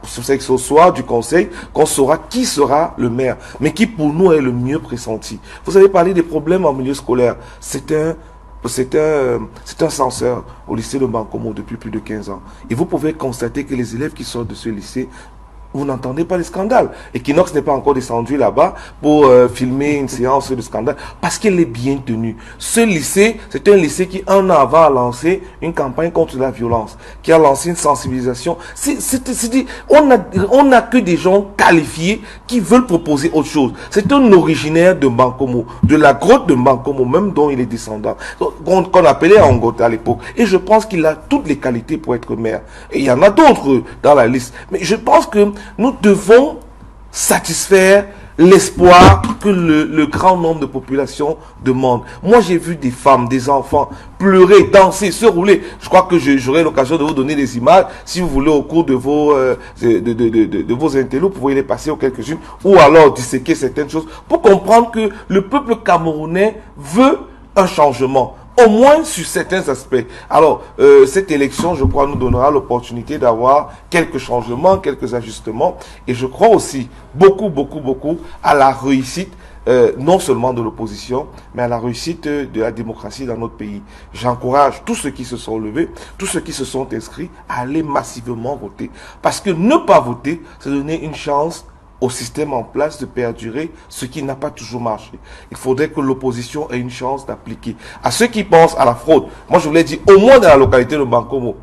c'est ce soir du conseil, qu'on saura qui sera le maire, mais qui pour nous est le mieux pressenti. Vous avez parlé des problèmes en milieu scolaire. C'est un censeur au lycée de Mbankomo depuis plus de 15 ans. Et vous pouvez constater que les élèves qui sortent de ce lycée, vous n'entendez pas les scandales. Equinox n'est pas encore descendu là-bas pour filmer une séance de scandale parce qu'il est bien tenu. Ce lycée, c'est un lycée qui, un an avant, a lancé une campagne contre la violence, qui a lancé une sensibilisation. On n'a que des gens qualifiés qui veulent proposer autre chose. C'est un originaire de Mbankomo, de la grotte de Mbankomo, même dont il est descendant, qu'on appelait Angote à l'époque. Et je pense qu'il a toutes les qualités pour être maire. Et il y en a d'autres dans la liste. Mais je pense que nous devons satisfaire l'espoir que le grand nombre de populations demande. Moi, j'ai vu des femmes, des enfants pleurer, danser, se rouler. Je crois que j'aurai l'occasion de vous donner des images. Si vous voulez, au cours de vos interviews, vous pouvez les passer aux quelques-unes ou alors disséquer certaines choses pour comprendre que le peuple camerounais veut un changement. Au moins sur certains aspects. Alors, cette élection, je crois, nous donnera l'opportunité d'avoir quelques changements, quelques ajustements. Et je crois aussi beaucoup à la réussite, non seulement de l'opposition, mais à la réussite de la démocratie dans notre pays. J'encourage tous ceux qui se sont levés, tous ceux qui se sont inscrits à aller massivement voter. Parce que ne pas voter, c'est donner une chance au système en place de perdurer, ce qui n'a pas toujours marché. Il faudrait que l'opposition ait une chance d'appliquer. À ceux qui pensent à la fraude, moi je voulais dire, au moins dans la localité de Mbankomo,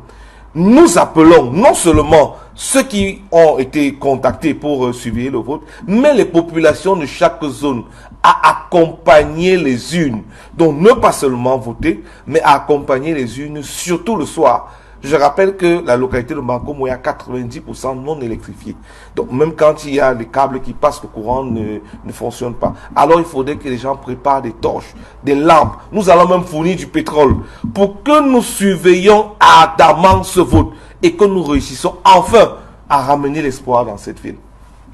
nous appelons non seulement ceux qui ont été contactés pour surveiller le vote, mais les populations de chaque zone à accompagner les urnes. Donc ne pas seulement voter, mais à accompagner les urnes, surtout le soir. Je rappelle que la localité de Mbankomo est à 90% non électrifiée. Donc même quand il y a des câbles qui passent, le courant ne fonctionne pas. Alors il faudrait que les gens préparent des torches, des lampes. Nous allons même fournir du pétrole pour que nous surveillions ardemment ce vote et que nous réussissons enfin à ramener l'espoir dans cette ville.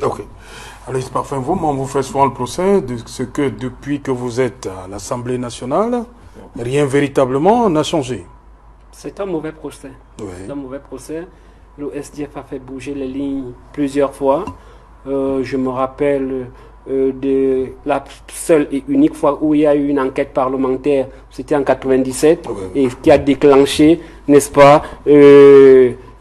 Ok. Aloïs Parfum-Voum, on vous fait souvent le procès de ce que depuis que vous êtes à l'Assemblée nationale, rien véritablement n'a changé. C'est un mauvais procès. Oui. C'est un mauvais procès. Le SDF a fait bouger les lignes plusieurs fois. Je me rappelle de la seule et unique fois où il y a eu une enquête parlementaire, c'était en 97, Oui. et qui a déclenché, n'est-ce pas,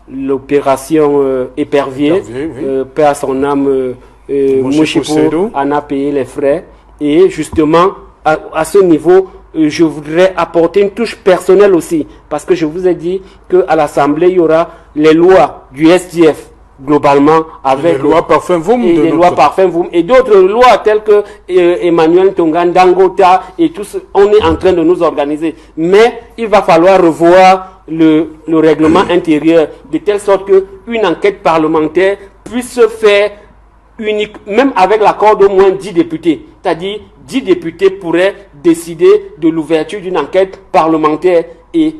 l'opération Épervier. Oui. Paix à son âme, Mouchipo en a payé les frais. Et justement, à ce niveau, je voudrais apporter une touche personnelle aussi, parce que je vous ai dit qu'à l'Assemblée, il y aura les lois du SDF, globalement, avec les lois Parfum-Voum et les lois Parfum-Voum et d'autres lois telles que Emmanuel Tongan, Dangota et tout ce, on est en train de nous organiser. Mais il va falloir revoir le règlement intérieur, de telle sorte qu'une enquête parlementaire puisse se faire unique, même avec l'accord d'au moins 10 députés. C'est-à-dire, 10 députés pourraient décider de l'ouverture d'une enquête parlementaire et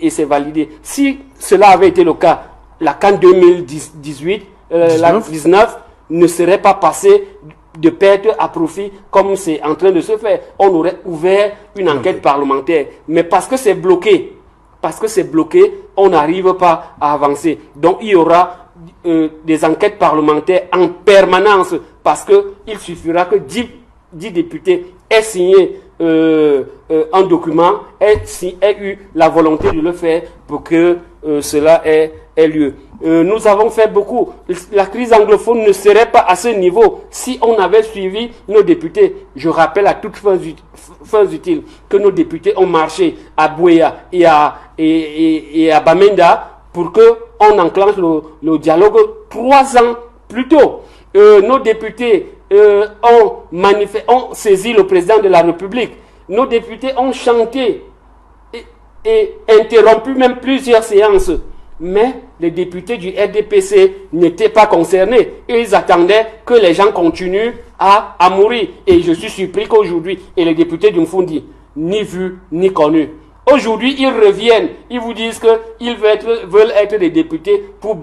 c'est validé. Si cela avait été le cas, la CAN 2018, la 19 ne serait pas passée de perte à profit comme c'est en train de se faire. On aurait ouvert une enquête parlementaire. Mais parce que c'est bloqué, on n'arrive pas à avancer. Donc il y aura des enquêtes parlementaires en permanence parce qu'il suffira que 10 députés aient signé un document, aient eu la volonté de le faire pour que cela ait lieu. Nous avons fait beaucoup. La crise anglophone ne serait pas à ce niveau si on avait suivi nos députés. Je rappelle à toutes fins utiles que nos députés ont marché à Bouéa et à Bamenda pour que qu'on enclenche le dialogue 3 ans plus tôt. Nos députés ont saisi le président de la République. Nos députés ont chanté et interrompu même plusieurs séances. Mais les députés du RDPC n'étaient pas concernés. Et ils attendaient que les gens continuent à mourir. Et je suis surpris qu'aujourd'hui, et les députés du Mfundi, ni vus ni connus. Aujourd'hui, ils reviennent. Ils vous disent qu'ils veulent être des députés pour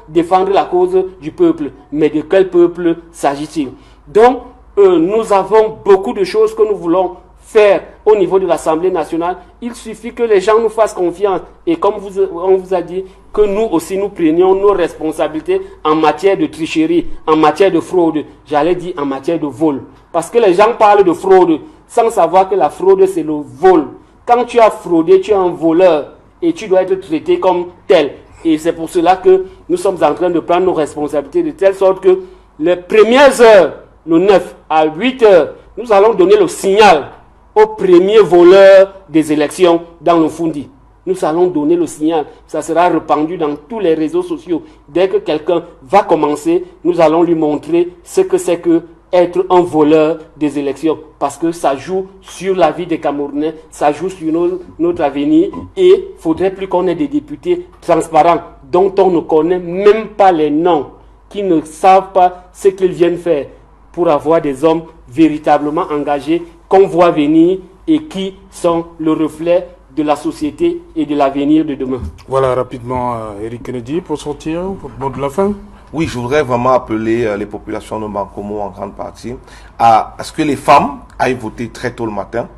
défendre la cause du peuple. Mais de quel peuple s'agit-il? Donc, nous avons beaucoup de choses que nous voulons faire au niveau de l'Assemblée nationale. Il suffit que les gens nous fassent confiance. Et comme on vous a dit, que nous aussi nous prenions nos responsabilités en matière de tricherie, en matière de fraude, j'allais dire en matière de vol. Parce que les gens parlent de fraude sans savoir que la fraude c'est le vol. Quand tu as fraudé, tu es un voleur et tu dois être traité comme tel. Et c'est pour cela que nous sommes en train de prendre nos responsabilités de telle sorte que les premières heures, le 9 à 8 heures, nous allons donner le signal aux premiers voleurs des élections dans le Mfundi. Nous allons donner le signal. Ça sera répandu dans tous les réseaux sociaux. Dès que quelqu'un va commencer, nous allons lui montrer ce que c'est que être un voleur des élections. Parce que ça joue sur la vie des Camerounais, ça joue sur notre avenir. Et il ne faudrait plus qu'on ait des députés transparents dont on ne connaît même pas les noms, qui ne savent pas ce qu'ils viennent faire, pour avoir des hommes véritablement engagés qu'on voit venir et qui sont le reflet de la société et de l'avenir de demain. Voilà, rapidement, Eric Kennedy, pour sortir, pour le mot de la fin. Oui, je voudrais vraiment appeler les populations de Bankomo en grande partie à ce que les femmes aillent voter très tôt le matin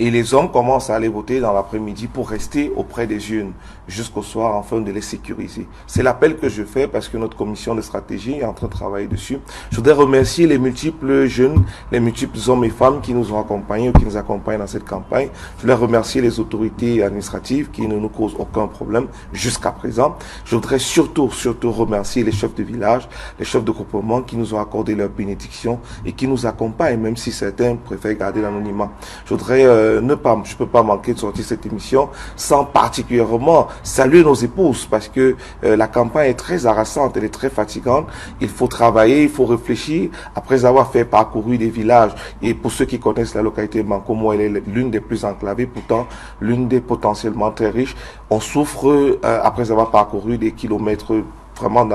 et les hommes commencent à aller voter dans l'après-midi pour rester auprès des urnes jusqu'au soir afin de les sécuriser. C'est l'appel que je fais parce que notre commission de stratégie est en train de travailler dessus. Je voudrais remercier les multiples jeunes, les multiples hommes et femmes qui nous ont accompagnés ou qui nous accompagnent dans cette campagne. Je voudrais remercier les autorités administratives qui ne nous causent aucun problème jusqu'à présent. Je voudrais surtout remercier les chefs de village, les chefs de groupement qui nous ont accordé leur bénédiction et qui nous accompagnent, même si certains préfèrent garder l'anonymat. Je voudrais je peux pas manquer de sortir cette émission sans particulièrement saluer nos épouses parce que la campagne est très harassante, elle est très fatigante. Il faut travailler, il faut réfléchir. Après avoir parcouru des villages, et pour ceux qui connaissent la localité de Bankomo, elle est l'une des plus enclavées, pourtant l'une des potentiellement très riches. On souffre après avoir parcouru des kilomètres vraiment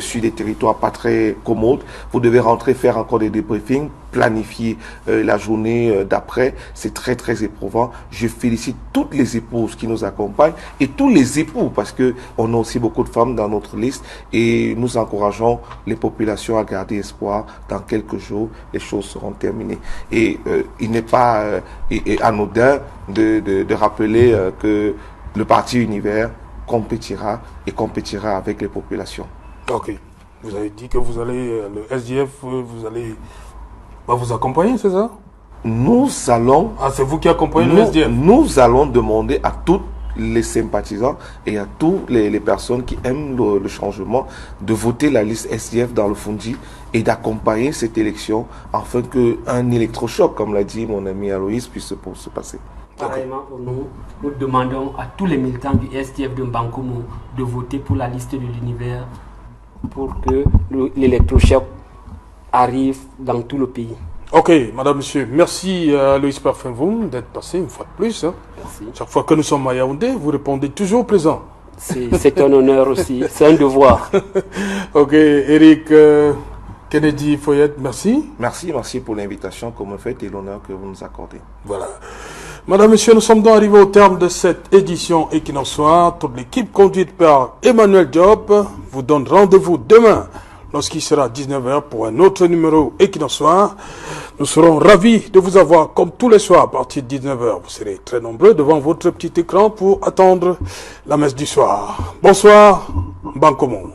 sur des territoires pas très commodes. Vous devez rentrer, faire encore des débriefings, planifier la journée d'après. C'est très très éprouvant. Je félicite toutes les épouses qui nous accompagnent et tous les époux parce que on a aussi beaucoup de femmes dans notre liste et nous encourageons les populations à garder espoir. Dans quelques jours, les choses seront terminées. Et il n'est pas anodin de rappeler que le Parti Univers compétira avec les populations. Ok. Vous avez dit que vous allez, le SDF, vous allez vous accompagner, c'est ça? Nous allons... Ah, c'est vous qui accompagnez le SDF? Nous allons demander à tous les sympathisants et à toutes les personnes qui aiment le changement de voter la liste SDF dans le Mfundi et d'accompagner cette élection afin qu'un électrochoc, comme l'a dit mon ami Aloïs, puisse se passer. Pareillement pour nous, nous demandons à tous les militants du SDF de Bankomo de voter pour la liste de l'univers pour que l'électrochoc arrive dans tout le pays. Ok, madame, monsieur, merci à Loïs Parfumvoum d'être passé une fois de plus. Hein. Merci. Chaque fois que nous sommes à Yaoundé, vous répondez toujours présent. C'est un honneur aussi, c'est un devoir. Ok, Eric Kennedy Foyette, merci. Merci pour l'invitation que vous me faites et l'honneur que vous nous accordez. Voilà. Madame, Monsieur, nous sommes donc arrivés au terme de cette édition Equinox Soir. Toute l'équipe conduite par Emmanuel Diop vous donne rendez-vous demain lorsqu'il sera 19h pour un autre numéro Equinox Soir. Nous serons ravis de vous avoir comme tous les soirs à partir de 19h. Vous serez très nombreux devant votre petit écran pour attendre la messe du soir. Bonsoir, Bankomo.